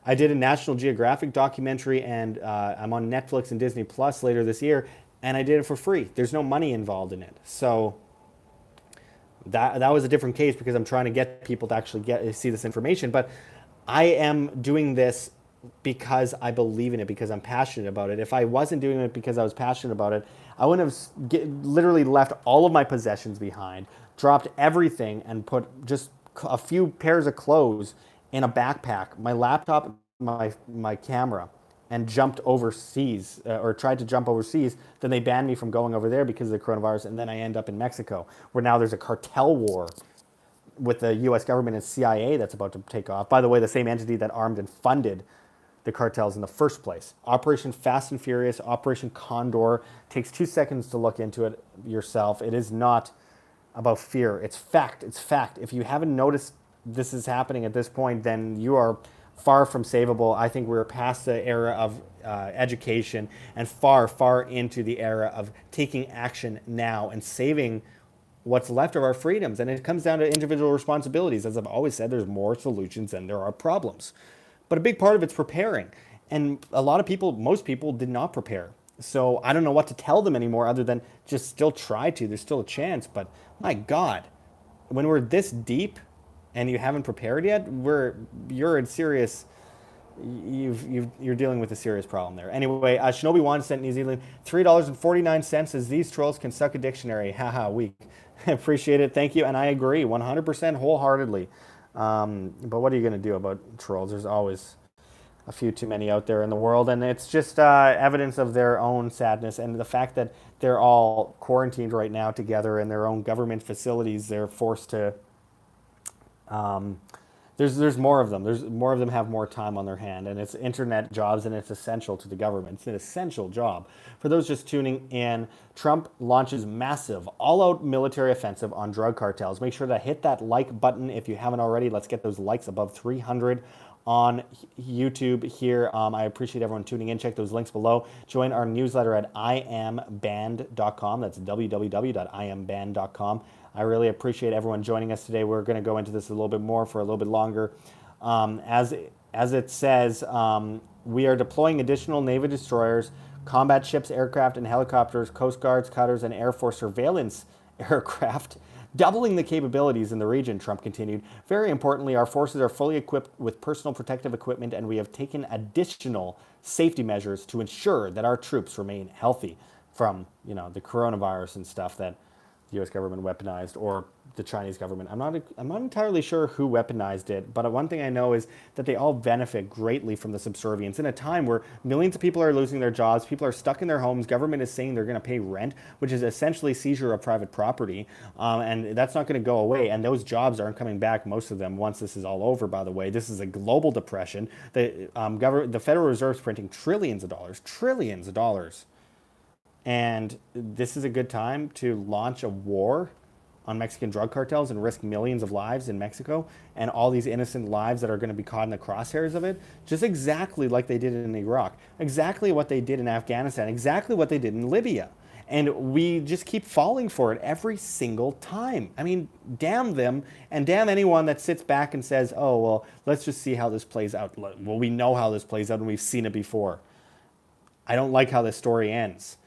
I did a National Geographic documentary, and I'm on Netflix and Disney Plus later this year, and I did it for free. There's no money involved in it, so that was a different case because I'm trying to get people to actually see this information. But I am doing this because I believe in it, because I'm passionate about it. If I wasn't doing it because I was passionate about it, I wouldn't have literally left all of my possessions behind, dropped everything, and put just a few pairs of clothes in a backpack, my laptop, my camera, and jumped overseas, or tried to jump overseas. Then they banned me from going over there because of the coronavirus, and then I end up in Mexico, where now there's a cartel war with the U.S. government and CIA that's about to take off. By the way, the same entity that armed and funded the cartels in the first place. Operation Fast and Furious, Operation Condor. Takes 2 seconds to look into it yourself. It is not about fear. It's fact. It's fact. If you haven't noticed this is happening at this point, then you are far from savable. I think we're past the era of education and far, far into the era of taking action now and saving what's left of our freedoms. And it comes down to individual responsibilities. As I've always said, there's more solutions than there are problems. But a big part of it's preparing. And a lot of people, most people did not prepare. So I don't know what to tell them anymore other than just still try to. There's still a chance. But my God, when we're this deep and you haven't prepared yet, you're in serious. You're dealing with a serious problem there. Anyway, Shinobi One sent New Zealand $3.49 says these trolls can suck a dictionary. Haha, weak. Appreciate it. Thank you. And I agree 100% wholeheartedly. But what are you going to do about trolls? There's always a few too many out there in the world, and it's just evidence of their own sadness and the fact that they're all quarantined right now together in their own government facilities. They're forced to. There's more of them. There's more of them have more time on their hand, and it's internet jobs, and it's essential to the government. It's an essential job. For those just tuning in, Trump launches massive, all-out military offensive on drug cartels. Make sure to hit that like button if you haven't already. Let's get those likes above 300 on YouTube here. I appreciate everyone tuning in. Check those links below. Join our newsletter at iambanned.com. That's www.iambanned.com. I really appreciate everyone joining us today. We're going to go into this a little bit more for a little bit longer. As it says, we are deploying additional Navy destroyers, combat ships, aircraft, and helicopters, Coast Guards, cutters, and Air Force surveillance aircraft, doubling the capabilities in the region, Trump continued. Very importantly, our forces are fully equipped with personal protective equipment, and we have taken additional safety measures to ensure that our troops remain healthy from, the coronavirus and stuff that the U.S. government weaponized, or the Chinese government. I'm not entirely sure who weaponized it, but one thing I know is that they all benefit greatly from the subservience in a time where millions of people are losing their jobs, people are stuck in their homes, government is saying they're going to pay rent, which is essentially seizure of private property, and that's not going to go away, and those jobs aren't coming back, most of them, once this is all over, by the way. This is a global depression. The Federal Reserve is printing trillions of dollars. And this is a good time to launch a war on Mexican drug cartels and risk millions of lives in Mexico and all these innocent lives that are going to be caught in the crosshairs of it, just exactly like they did in Iraq, exactly what they did in Afghanistan, exactly what they did in Libya. And we just keep falling for it every single time. I mean, damn them, and damn anyone that sits back and says, oh, well, let's just see how this plays out. Well, we know how this plays out and we've seen it before. I don't like how this story ends.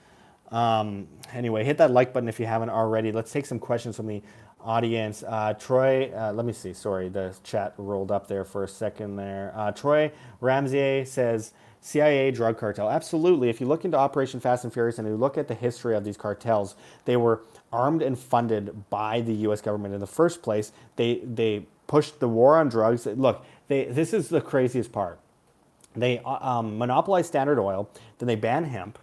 Anyway, hit that like button if you haven't already. Let's take some questions from the audience. Troy, let me see. Sorry, the chat rolled up there for a second there. Troy Ramsey says, CIA drug cartel. Absolutely. If you look into Operation Fast and Furious and you look at the history of these cartels, they were armed and funded by the U.S. government in the first place. They pushed the war on drugs. Look, this is the craziest part. They monopolize Standard Oil, then they ban hemp.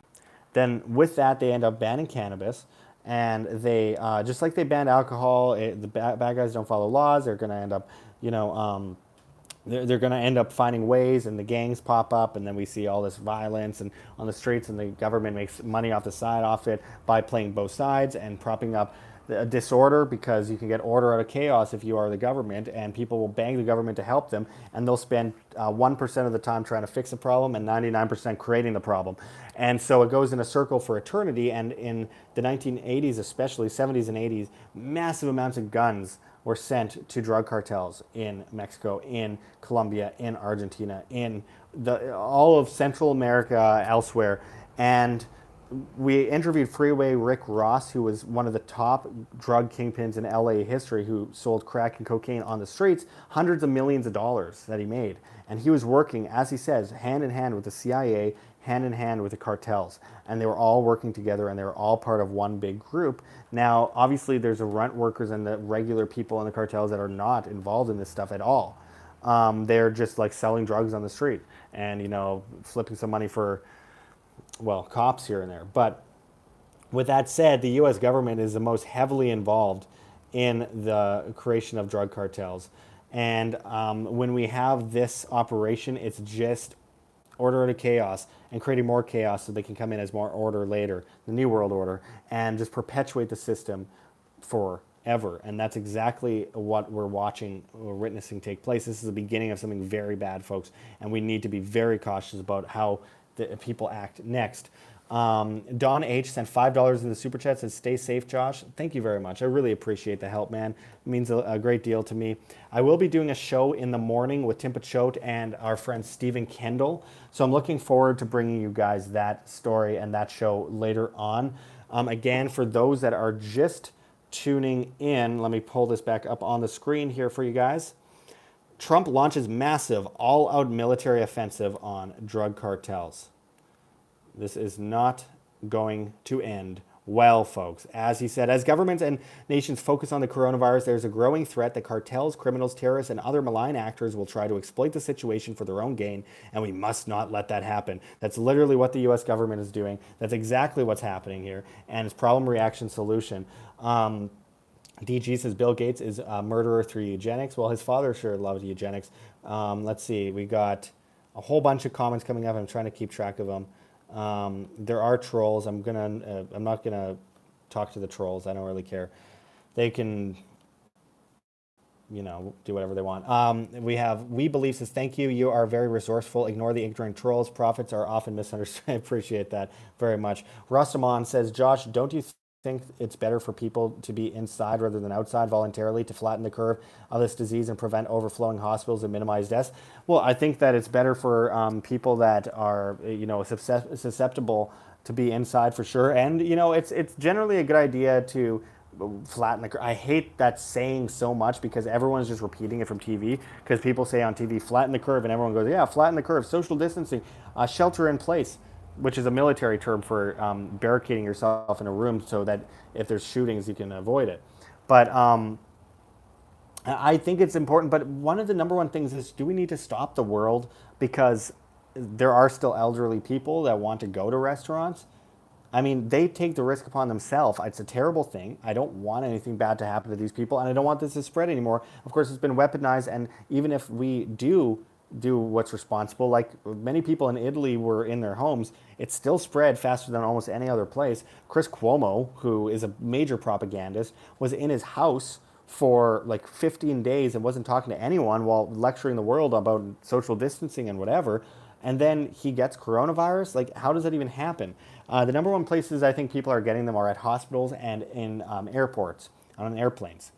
Then with that, they end up banning cannabis, and they just like they banned alcohol. The bad guys don't follow laws. They're going to end up, they're going to end up finding ways, and the gangs pop up, and then we see all this violence and on the streets, and the government makes money off the side off it by playing both sides and propping up a disorder, because you can get order out of chaos if you are the government, and people will bang the government to help them, and they'll spend 1% of the time trying to fix the problem and 99% creating the problem. And so it goes in a circle for eternity. And in the 1980s, especially 70s and 80s, massive amounts of guns were sent to drug cartels in Mexico, in Colombia, in Argentina, in all of Central America, elsewhere. And we interviewed Freeway Rick Ross, who was one of the top drug kingpins in LA history, who sold crack and cocaine on the streets, hundreds of millions of dollars that he made. And he was working, as he says, hand in hand with the CIA, hand in hand with the cartels. And they were all working together, and they were all part of one big group. Now, obviously, there's the rent workers and the regular people in the cartels that are not involved in this stuff at all. They're just like selling drugs on the street and, flipping some money for, well, cops here and there. But with that said, the U.S. government is the most heavily involved in the creation of drug cartels. And when we have this operation, it's just order to chaos and creating more chaos so they can come in as more order later, the New World Order, and just perpetuate the system forever. And that's exactly what we're watching or witnessing take place. This is the beginning of something very bad, folks, and we need to be very cautious about how the people act next. Don H sent $5 in the super chat, says, stay safe, Josh. Thank you very much. I really appreciate the help, man. It means a great deal to me. I will be doing a show in the morning with Tim BitChute and our friend Stephen Kendall. So I'm looking forward to bringing you guys that story and that show later on. Again, for those that are just tuning in, let me pull this back up on the screen here for you guys. Trump launches massive all-out military offensive on drug cartels. This is not going to end well, folks. As he said, as governments and nations focus on the coronavirus, there's a growing threat that cartels, criminals, terrorists, and other malign actors will try to exploit the situation for their own gain, and we must not let that happen. That's literally what the U.S. government is doing. That's exactly what's happening here, and it's problem, reaction, solution. DG says Bill Gates is a murderer through eugenics. Well, his father sure loved eugenics. Let's see. We got a whole bunch of comments coming up. I'm trying to keep track of them. There are trolls. I'm not gonna talk to the trolls. I don't really care. They can, do whatever they want. We believe says, thank you. You are very resourceful. Ignore the ignorant trolls. Prophets are often misunderstood. I appreciate that very much. Rastaman says, Josh, don't you think it's better for people to be inside rather than outside voluntarily to flatten the curve of this disease and prevent overflowing hospitals and minimize deaths? Well, I think that it's better for people that are, susceptible to be inside for sure. And, it's generally a good idea to flatten the curve. I hate that saying so much because everyone's just repeating it from TV, because people say on TV, flatten the curve, and everyone goes, yeah, flatten the curve, social distancing, shelter in place, which is a military term for barricading yourself in a room so that if there's shootings, you can avoid it. But I think it's important. But one of the number one things is, do we need to stop the world because there are still elderly people that want to go to restaurants? I mean, they take the risk upon themselves. It's a terrible thing. I don't want anything bad to happen to these people, and I don't want this to spread anymore. Of course, it's been weaponized, and even if we do what's responsible, like many people in Italy were in their homes, it still spread faster than almost any other place. Chris Cuomo, who is a major propagandist, was in his house for like 15 days and wasn't talking to anyone while lecturing the world about social distancing and whatever. And then he gets coronavirus. Like, how does that even happen? The number one places I think people are getting them are at hospitals and in airports, on airplanes.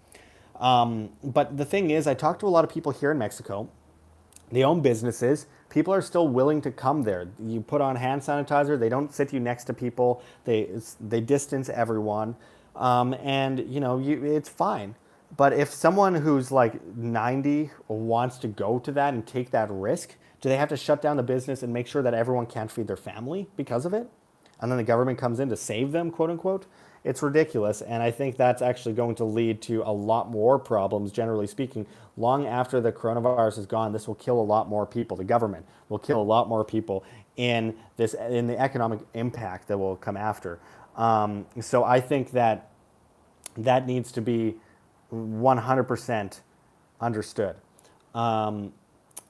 But the thing is, I talked to a lot of people here in Mexico. They own businesses. People are still willing to come there. You put on hand sanitizer. They don't sit you next to people. They distance everyone, and it's fine. But if someone who's like 90 wants to go to that and take that risk, do they have to shut down the business and make sure that everyone can't feed their family because of it? And then the government comes in to save them, quote unquote? It's ridiculous, and I think that's actually going to lead to a lot more problems, generally speaking. Long after the coronavirus is gone, this will kill a lot more people. The government will kill a lot more people in the economic impact that will come after. So I think that needs to be 100% understood.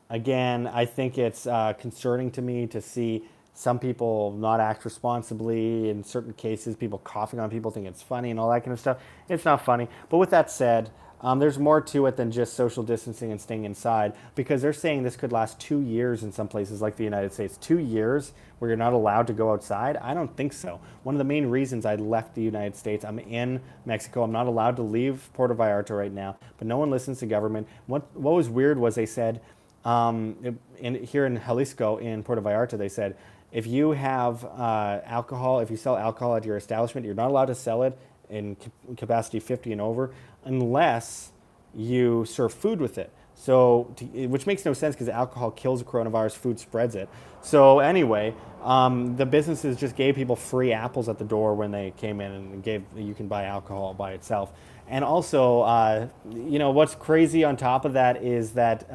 Again, I think it's concerning to me to see some people not act responsibly. In certain cases, people coughing on people think it's funny and all that kind of stuff. It's not funny. But with that said, there's more to it than just social distancing and staying inside, because they're saying this could last 2 years in some places like the United States. 2 years where you're not allowed to go outside? I don't think so. One of the main reasons I left the United States, I'm in Mexico. I'm not allowed to leave Puerto Vallarta right now, but no one listens to government. What was weird was they said, here in Jalisco, in Puerto Vallarta, they said, if you have alcohol, if you sell alcohol at your establishment, you're not allowed to sell it in capacity 50 and over unless you serve food with it. So, which makes no sense because alcohol kills the coronavirus, food spreads it. So anyway, the businesses just gave people free apples at the door when they came in, and you can buy alcohol by itself. And also, what's crazy on top of that is that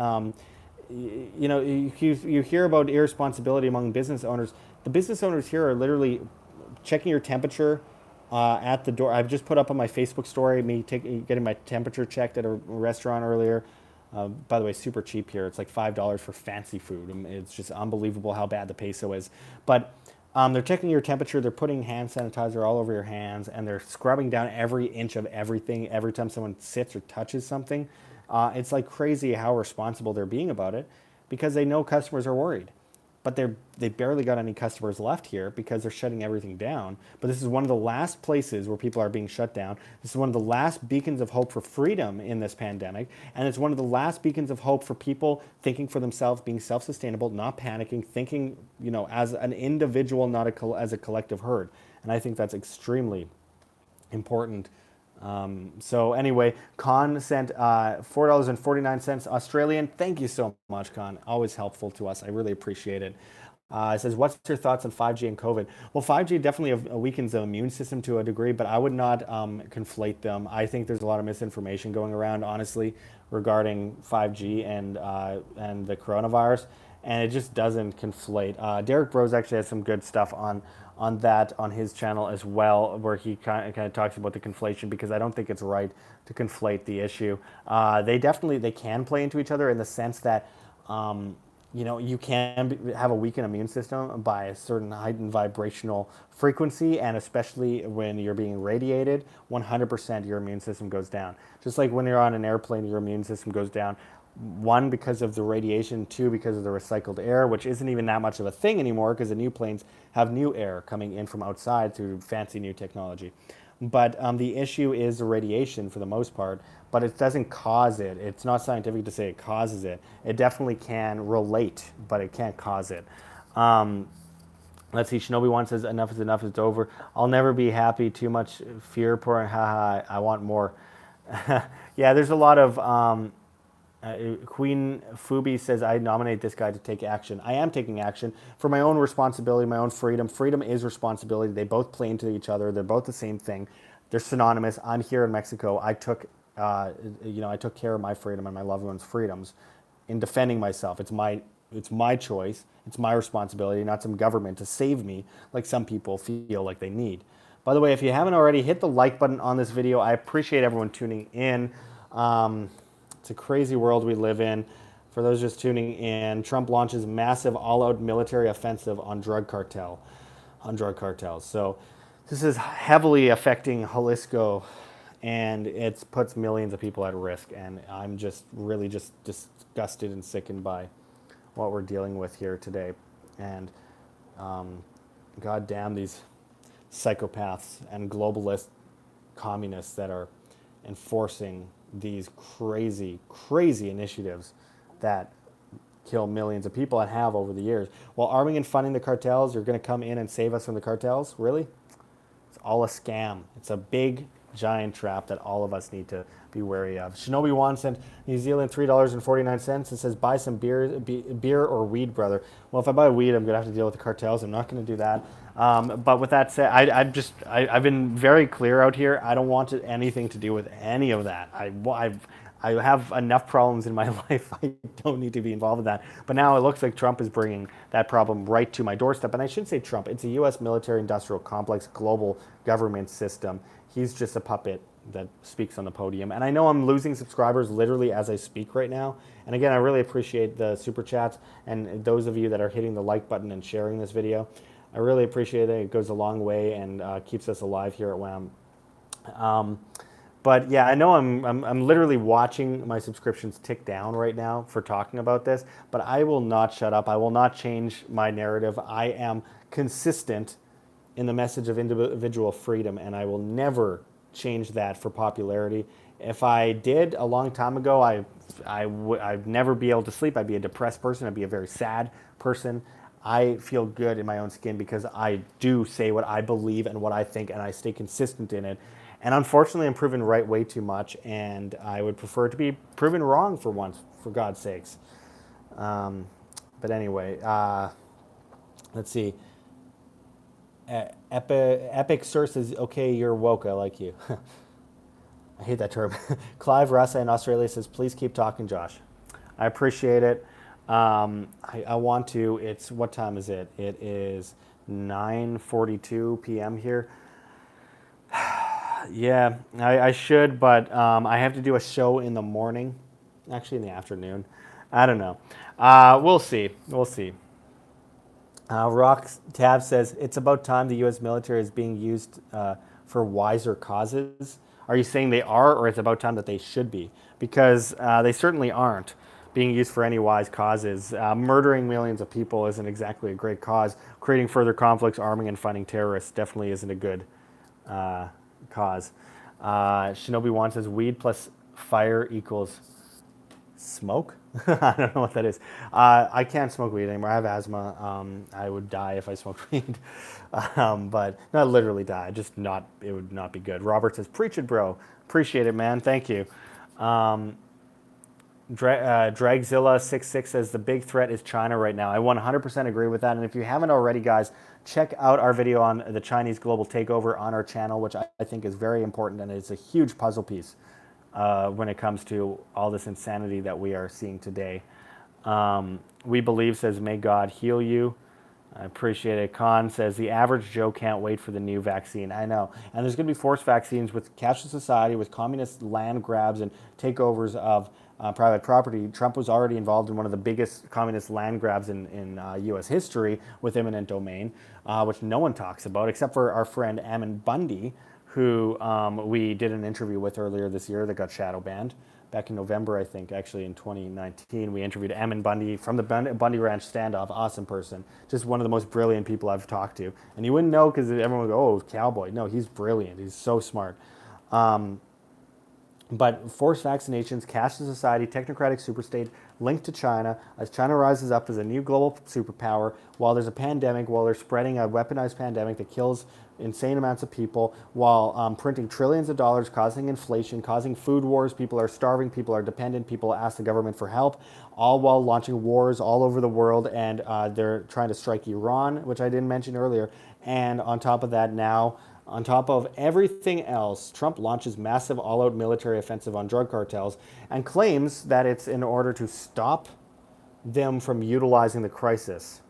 you hear about irresponsibility among business owners. The business owners here are literally checking your temperature at the door. I've just put up on my Facebook story me getting my temperature checked at a restaurant earlier. By the way, super cheap here. It's like $5 for fancy food. It's just unbelievable how bad the peso is. But they're checking your temperature. They're putting hand sanitizer all over your hands, and they're scrubbing down every inch of everything every time someone sits or touches something. It's like crazy how responsible they're being about it, because they know customers are worried. But they barely got any customers left here because they're shutting everything down. But this is one of the last places where people are being shut down. This is one of the last beacons of hope for freedom in this pandemic. And it's one of the last beacons of hope for people thinking for themselves, being self-sustainable, not panicking, thinking, as an individual, not as a collective herd. And I think that's extremely important. So anyway, Con sent $4.49 Australian. Thank you so much, Con. Always helpful to us. I really appreciate it. It says, what's your thoughts on 5G and COVID? Well, 5G definitely weakens the immune system to a degree, but I would not conflate them. I think there's a lot of misinformation going around, honestly, regarding 5G and the coronavirus, and it just doesn't conflate. Derek Bros actually has some good stuff on that on his channel as well, where he kind of talks about the conflation, because I don't think it's right to conflate the issue. They can play into each other in the sense that you can have a weakened immune system by a certain heightened vibrational frequency, and especially when you're being radiated, 100% your immune system goes down. Just like when you're on an airplane, your immune system goes down. One, because of the radiation. Two, because of the recycled air, which isn't even that much of a thing anymore because the new planes have new air coming in from outside through fancy new technology. But the issue is the radiation for the most part, but it doesn't cause it. It's not scientific to say it causes it. It definitely can relate, but it can't cause it. Let's see, Shinobi1 says, enough is enough, it's over. I'll never be happy, too much fear porn, haha, I want more. Yeah, there's a lot of... Queen Fubi says, I nominate this guy to take action. I am taking action for my own responsibility, my own freedom. Freedom is responsibility. They both play into each other. They're both the same thing. They're synonymous. I'm here in Mexico. I took care of my freedom and my loved ones' freedoms in defending myself. It's my choice. It's my responsibility, not some government to save me like some people feel like they need. By the way, if you haven't already, hit the like button on this video. I appreciate everyone tuning in. It's a crazy world we live in. For those just tuning in, Trump launches massive all-out military offensive on drug cartels. So this is heavily affecting Jalisco, and it puts millions of people at risk. And I'm just really just disgusted and sickened by what we're dealing with here today. And God damn these psychopaths and globalist communists that are enforcing these crazy, crazy initiatives that kill millions of people and have over the years. While arming and funding the cartels, you're going to come in and save us from the cartels? Really? It's all a scam. It's a big, giant trap that all of us need to be wary of. Shinobi Wan sent New Zealand $3.49. It says, buy some beer or weed, brother. Well, if I buy weed, I'm going to have to deal with the cartels. I'm not going to do that. But with that said, I've been very clear out here. I don't want anything to do with any of that. I have enough problems in my life. I don't need to be involved in that. But now it looks like Trump is bringing that problem right to my doorstep. And I shouldn't say Trump. It's a U.S. military-industrial complex, global government system. He's just a puppet that speaks on the podium. And I know I'm losing subscribers literally as I speak right now. And again, I really appreciate the super chats and those of you that are hitting the like button and sharing this video. I really appreciate it. It goes a long way and keeps us alive here at WHAM. But yeah, I know I'm literally watching my subscriptions tick down right now for talking about this, but I will not shut up. I will not change my narrative. I am consistent in the message of individual freedom, and I will never change that for popularity. If I did a long time ago, I'd never be able to sleep. I'd be a depressed person. I'd be a very sad person. I feel good in my own skin because I do say what I believe and what I think, and I stay consistent in it. And unfortunately, I'm proven right way too much, and I would prefer to be proven wrong for once, for God's sakes. But anyway, let's see. Epic Sir says, okay, you're woke. I like you. I hate that term. Clive Rassa in Australia says, please keep talking, Josh. I appreciate it. I want to. It's, what time is it? It is 9:42 p.m. here. Yeah, I should, but I have to do a show in the morning. Actually, in the afternoon. I don't know. We'll see. We'll see. Rock Tab says, it's about time the U.S. military is being used for wiser causes. Are you saying they are, or it's about time that they should be? Because they certainly aren't being used for any wise causes. Murdering millions of people isn't exactly a great cause. Creating further conflicts, arming and funding terrorists definitely isn't a good cause. Shinobi One says, weed plus fire equals smoke? I don't know what that is. I can't smoke weed anymore. I have asthma. I would die if I smoked weed. But not literally die, just not, it would not be good. Robert says, preach it, bro. Appreciate it, man. Thank you. Dragzilla66 says, the big threat is China right now. I 100% agree with that. And if you haven't already, guys, check out our video on the Chinese global takeover on our channel, which I think is very important, and it's a huge puzzle piece when it comes to all this insanity that we are seeing today. We Believe says, may God heal you. I appreciate it. Khan says, the average Joe can't wait for the new vaccine. I know. And there's going to be forced vaccines with cashless society, with communist land grabs and takeovers of private property. Trump was already involved in one of the biggest communist land grabs in U.S. history with eminent domain, which no one talks about except for our friend Ammon Bundy, who we did an interview with earlier this year that got shadow banned. Back in November, I think, actually in 2019, we interviewed Ammon Bundy from the Bundy Ranch standoff. Awesome person. Just one of the most brilliant people I've talked to. And you wouldn't know because everyone would go, oh, cowboy. No, he's brilliant. He's so smart. But forced vaccinations, cashless society, technocratic superstate linked to China, as China rises up as a new global superpower, while there's a pandemic, while they're spreading a weaponized pandemic that kills insane amounts of people, while printing trillions of dollars, causing inflation, causing food wars, people are starving, people are dependent, people ask the government for help, all while launching wars all over the world, and they're trying to strike Iran, which I didn't mention earlier, and on top of that now, on top of everything else, Trump launches massive all-out military offensive on drug cartels and claims that it's in order to stop them from utilizing the crisis.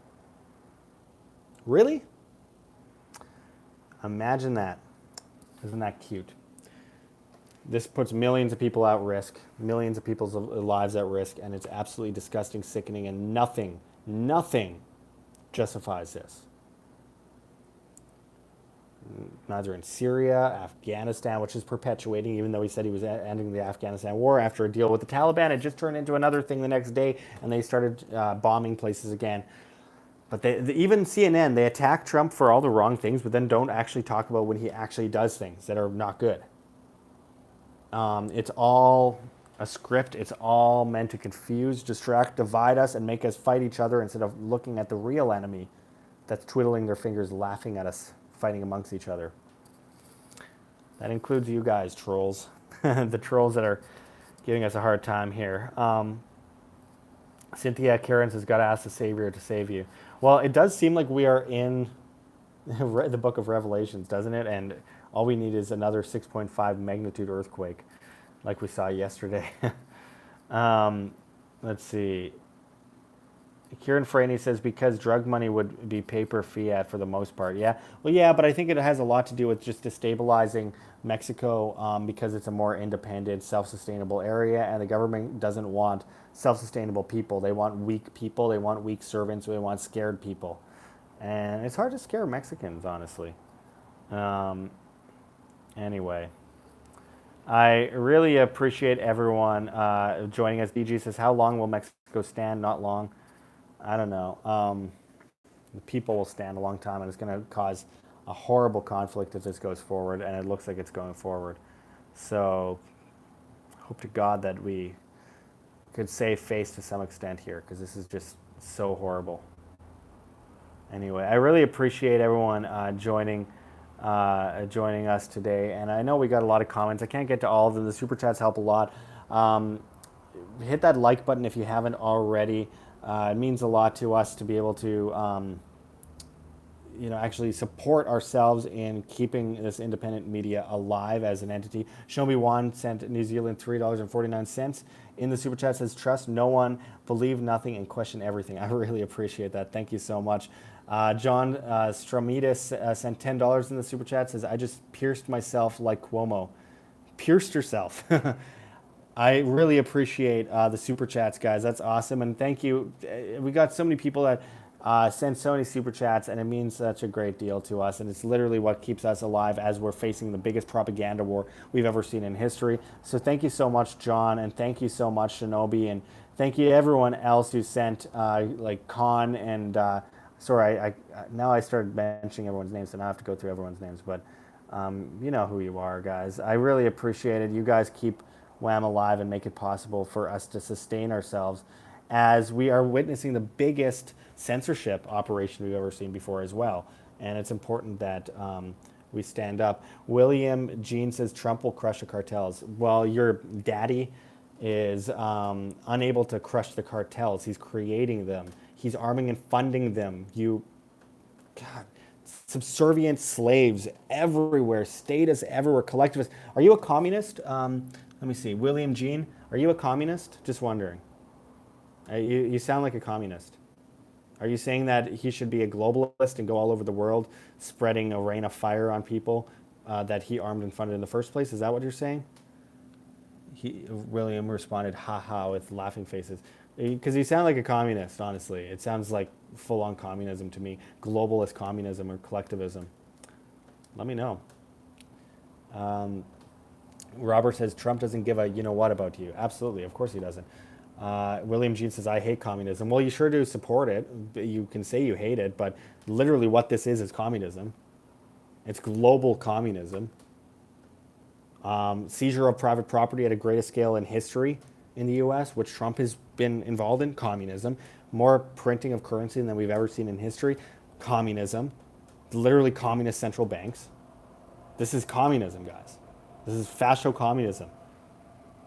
Really? Imagine that. Isn't that cute? This puts millions of people at risk, millions of people's lives at risk, and it's absolutely disgusting, sickening, and nothing justifies this. Neither in Syria, Afghanistan, which is perpetuating, even though he said he was ending the Afghanistan war after a deal with the Taliban. It just turned into another thing the next day, and they started bombing places again. But even CNN, they attack Trump for all the wrong things, but then don't actually talk about when he actually does things that are not good. It's all a script. It's all meant to confuse, distract, divide us, and make us fight each other instead of looking at the real enemy that's twiddling their fingers, laughing at us, fighting amongst each other. That includes you guys, trolls. The trolls that are giving us a hard time here. Cynthia Karen says, gotta ask the Savior to save you. Well, it does seem like we are in the book of Revelations, doesn't it? And all we need is another 6.5 magnitude earthquake, like we saw yesterday. Let's see. Kieran Franey says because drug money would be paper fiat for the most part. Yeah, well, yeah, but I think it has a lot to do with just destabilizing Mexico because it's a more independent, self-sustainable area, and the government doesn't want self-sustainable people. They want weak people. They want weak servants. They want scared people, and it's hard to scare Mexicans, honestly. Um, anyway. I really appreciate everyone joining us. DG says, how long will Mexico stand? Not long. I don't know. The people will stand a long time, and it's going to cause a horrible conflict if this goes forward, and it looks like it's going forward. So, hope to God that we could save face to some extent here, because this is just so horrible. Anyway, I really appreciate everyone joining us today, and I know we got a lot of comments. I can't get to all of them. The super chats help a lot. Hit that like button if you haven't already. It means a lot to us to be able to actually support ourselves in keeping this independent media alive as an entity. Shinobi Wan sent New Zealand $3.49 in the super chat, says, trust no one, believe nothing, and question everything. I really appreciate that. Thank you so much. John Stramidis sent $10 in the super chat, says, I just pierced myself like Cuomo. Pierced yourself. I really appreciate the super chats, guys. That's awesome. And thank you. We got so many people that send so many super chats, and it means such a great deal to us. And it's literally what keeps us alive as we're facing the biggest propaganda war we've ever seen in history. So thank you so much, John. And thank you so much, Shinobi. And thank you to everyone else who sent, like Khan and, sorry, now I started mentioning everyone's names, so now I have to go through everyone's names. But you know who you are, guys. I really appreciate it. You guys keep Wham alive and make it possible for us to sustain ourselves as we are witnessing the biggest censorship operation we've ever seen before as well. And it's important that we stand up. William Jean says Trump will crush the cartels. Well, your daddy is unable to crush the cartels. He's creating them. He's arming and funding them. God, subservient slaves everywhere, statists everywhere, collectivists. Are you a communist? Let me see. William Jean, are you a communist? Just wondering. You sound like a communist. Are you saying that he should be a globalist and go all over the world spreading a rain of fire on people that he armed and funded in the first place? Is that what you're saying? William responded, ha ha, with laughing faces. Because you sound like a communist, honestly. It sounds like full-on communism to me. Globalist communism or collectivism. Let me know. Robert says, Trump doesn't give a you-know-what about you. Absolutely, of course he doesn't. William Jean says, I hate communism. Well, you sure do support it. You can say you hate it, but literally what this is communism. It's global communism. Seizure of private property at a greatest scale in history in the U.S., which Trump has been involved in, communism. More printing of currency than we've ever seen in history, communism. Literally communist central banks. This is communism, guys. This is fascio-communism.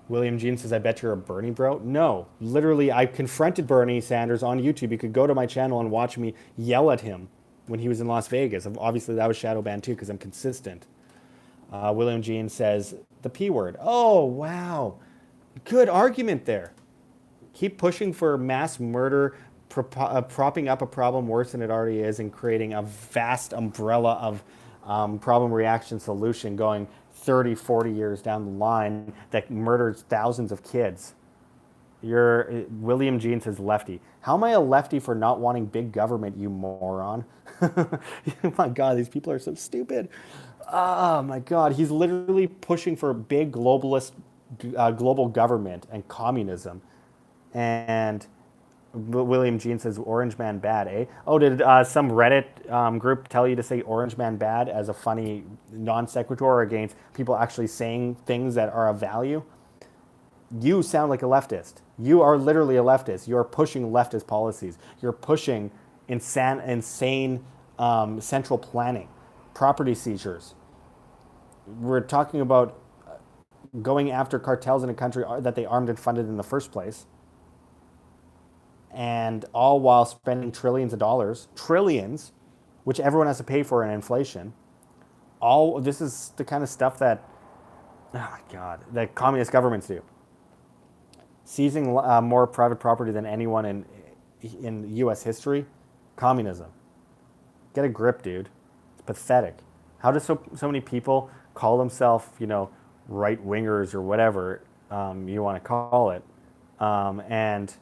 William Jean says, I bet you're a Bernie bro. No, literally, I confronted Bernie Sanders on YouTube. You could go to my channel and watch me yell at him when he was in Las Vegas. Obviously, that was shadow banned too because I'm consistent. William Jean says, the P word. Oh, wow. Good argument there. Keep pushing for mass murder, propping up a problem worse than it already is, and creating a vast umbrella of problem reaction solution going 30, 40 years down the line that murders thousands of kids. William Jean says lefty. How am I a lefty for not wanting big government, you moron? My God, these people are so stupid. Oh my God, he's literally pushing for big globalist, global government and communism. And William Jean says, Orange Man bad, eh? Oh, did some Reddit group tell you to say Orange Man bad as a funny non sequitur against people actually saying things that are of value? You sound like a leftist. You are literally a leftist. You're pushing leftist policies. You're pushing insane central planning, property seizures. We're talking about going after cartels in a country that they armed and funded in the first place. And all while spending trillions of dollars, trillions, which everyone has to pay for in inflation. This is the kind of stuff that, oh my God, that communist governments do. Seizing more private property than anyone in U.S. history? Communism. Get a grip, dude. It's pathetic. How do so many people call themselves, right wingers or whatever you want to call it, and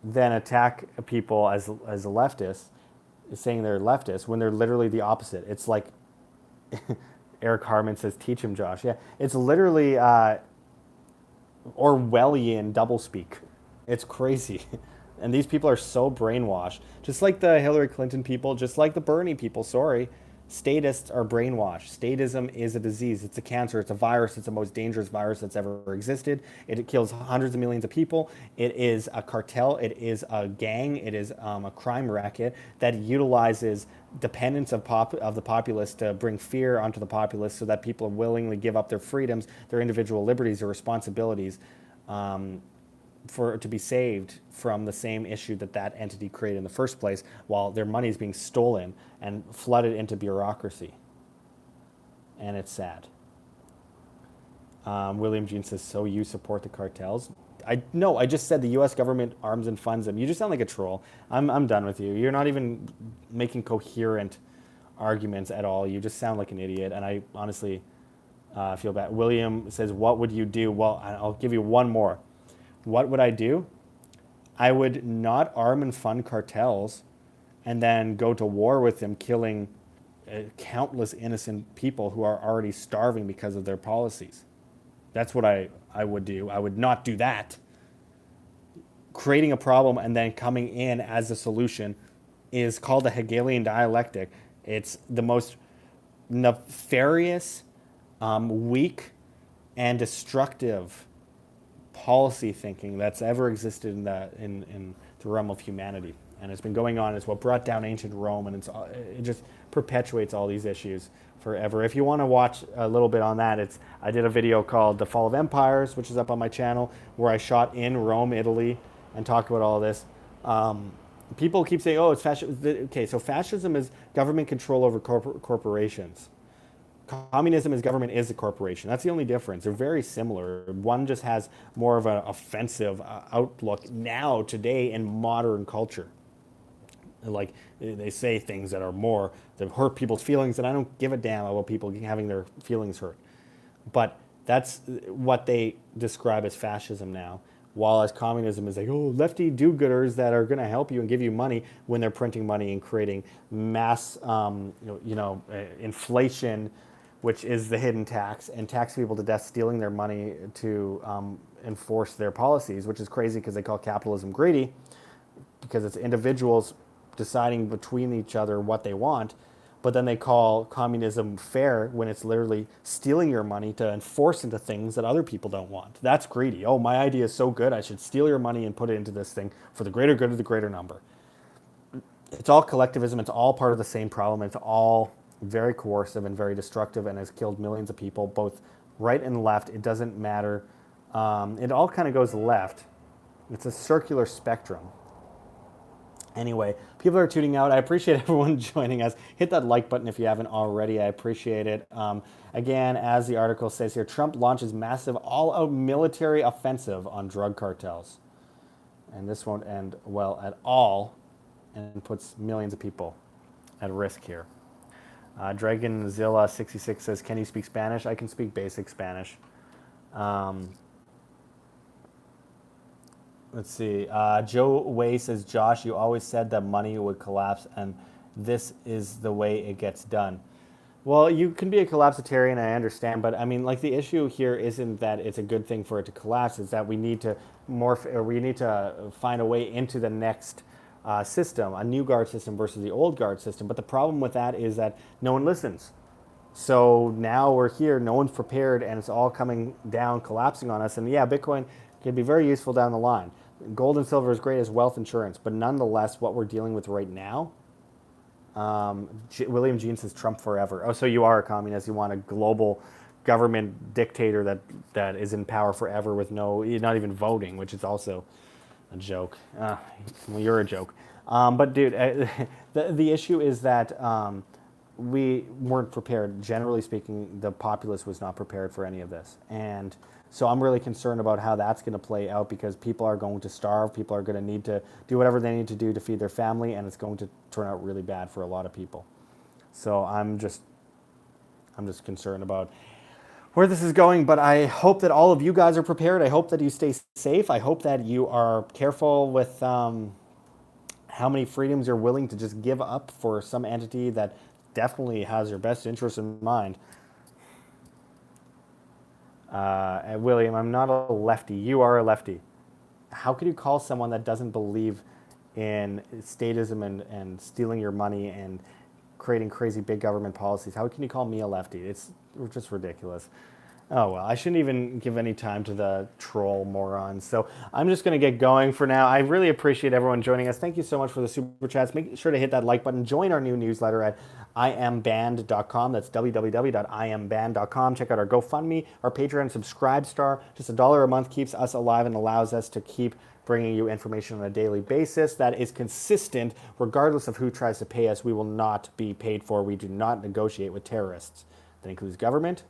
then attack people as a leftist, saying they're leftist when they're literally the opposite? It's like Eric Harmon says, "Teach him, Josh." Yeah, it's literally Orwellian doublespeak. It's crazy. And these people are so brainwashed. Just like the Hillary Clinton people, just like the Bernie people, sorry. Statists are brainwashed. Statism is a disease. It's a cancer. It's a virus. It's the most dangerous virus that's ever existed. It kills hundreds of millions of people. It is a cartel. It is a gang. It is a crime racket that utilizes dependence of the populace to bring fear onto the populace so that people willingly give up their freedoms, their individual liberties, their responsibilities, to be saved from the same issue that entity created in the first place, while their money is being stolen and flooded into bureaucracy. And it's sad. William Jean says, so you support the cartels? No, I just said the U.S. government arms and funds them. You just sound like a troll. I'm done with you. You're not even making coherent arguments at all. You just sound like an idiot, and I honestly feel bad. William says, what would you do? Well, I'll give you one more. What would I do? I would not arm and fund cartels and then go to war with them, killing countless innocent people who are already starving because of their policies. That's what I would do. I would not do that. Creating a problem and then coming in as a solution is called a Hegelian dialectic. It's the most nefarious, weak, and destructive policy thinking that's ever existed in the realm of humanity, and it's been going on. It's what brought down ancient Rome, and it just perpetuates all these issues forever. If you want to watch a little bit on that, I did a video called "The Fall of Empires," which is up on my channel, where I shot in Rome, Italy, and talked about all this. People keep saying, "Oh, it's fascism." Okay, so fascism is government control over corporations. Communism is government is a corporation. That's the only difference. They're very similar. One just has more of an offensive outlook now, today, in modern culture. Like, they say things that hurt people's feelings, and I don't give a damn about people having their feelings hurt. But that's what they describe as fascism now. While as communism is like, oh, lefty do-gooders that are going to help you and give you money when they're printing money and creating mass, inflation, which is the hidden tax, and tax people to death, stealing their money to enforce their policies, which is crazy because they call capitalism greedy, because it's individuals deciding between each other what they want, but then they call communism fair when it's literally stealing your money to enforce into things that other people don't want. That's greedy. Oh, my idea is so good, I should steal your money and put it into this thing for the greater good of the greater number. It's all collectivism. It's all part of the same problem. It's all very coercive and very destructive, and has killed millions of people, both right and left. It doesn't matter. It all kind of goes left. It's a circular spectrum. Anyway, people are tuning out. I appreciate everyone joining us. Hit that like button if you haven't already. I appreciate it. Again, as the article says here, Trump launches massive all-out military offensive on drug cartels. And this won't end well at all, and puts millions of people at risk here. Dragonzilla66 says, can you speak Spanish? I can speak basic Spanish. Let's see. Joe Way says, Josh, you always said that money would collapse, and this is the way it gets done. Well, you can be a collapsitarian, I understand, but I mean, like, the issue here isn't that it's a good thing for it to collapse. It's that we need to find a way into the next system, a new guard system versus the old guard system. But the problem with that is that no one listens. So now we're here, no one's prepared, and it's all coming down, collapsing on us. And yeah, Bitcoin can be very useful down the line. Gold and silver is great as wealth insurance, but nonetheless, what we're dealing with right now, William Jean says Trump forever. Oh, so you are a communist. You want a global government dictator that is in power forever with not even voting, which is also a joke. Well, you're a joke. But dude, the issue is that we weren't prepared. Generally speaking, the populace was not prepared for any of this. And So I'm really concerned about how that's going to play out, because people are going to starve. People are going to need to do whatever they need to do to feed their family, and it's going to turn out really bad for a lot of people. So I'm just concerned about where this is going, but I hope that all of you guys are prepared. I hope that you stay safe. I hope that you are careful with how many freedoms you're willing to just give up for some entity that definitely has your best interest in mind. William, I'm not a lefty. You are a lefty. How could you call someone that doesn't believe in statism and stealing your money and creating crazy big government policies? How can you call me a lefty? It's just ridiculous. Oh, well, I shouldn't even give any time to the troll morons. So I'm just going to get going for now. I really appreciate everyone joining us. Thank you so much for the super chats. Make sure to hit that like button. Join our new newsletter at iamband.com. That's www.iamband.com. Check out our GoFundMe, our Patreon, subscribe star. Just $1 a month keeps us alive and allows us to keep bringing you information on a daily basis that is consistent. Regardless of who tries to pay us, we will not be paid for. We do not negotiate with terrorists. That includes government.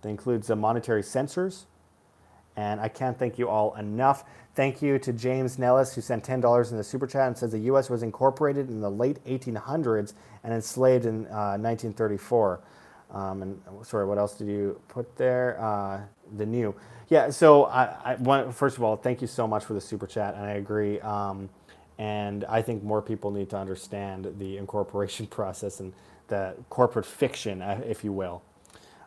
That includes the monetary censors. And I can't thank you all enough. Thank you to James Nellis, who sent $10 in the super chat and says the U.S. was incorporated in the late 1800s and enslaved in 1934. And sorry, what else did you put there? The new. Yeah, so first of all, thank you so much for the super chat, and I agree. And I think more people need to understand the incorporation process and the corporate fiction, if you will.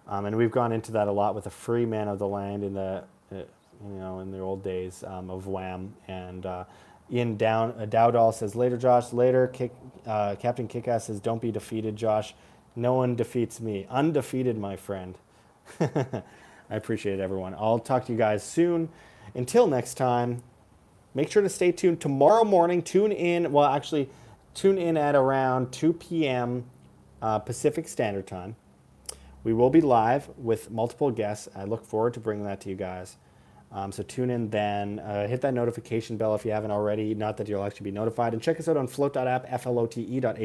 And we've gone into that a lot with the free man of the land in the in the old days of Wham. And Ian Dowdall says, later, Josh, later. Captain Kickass says, don't be defeated, Josh. No one defeats me. Undefeated, my friend. I appreciate it, everyone. I'll talk to you guys soon. Until next time, make sure to stay tuned. Tomorrow morning, tune in at around 2 p.m. Pacific Standard Time. We will be live with multiple guests. I look forward to bringing that to you guys. So tune in then. Hit that notification bell if you haven't already. Not that you'll actually be notified. And check us out on float.app, flote.app,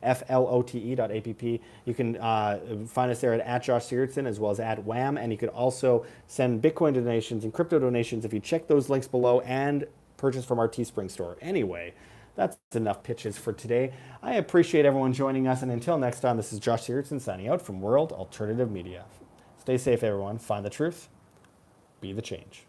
flote.app. You can find us there at Josh Sigurdson as well as at Wham. And you could also send Bitcoin donations and crypto donations if you check those links below and purchase from our Teespring store. Anyway, that's enough pitches for today. I appreciate everyone joining us. And until next time, this is Josh Sigurdson signing out from World Alternative Media. Stay safe, everyone. Find the truth. Be the change.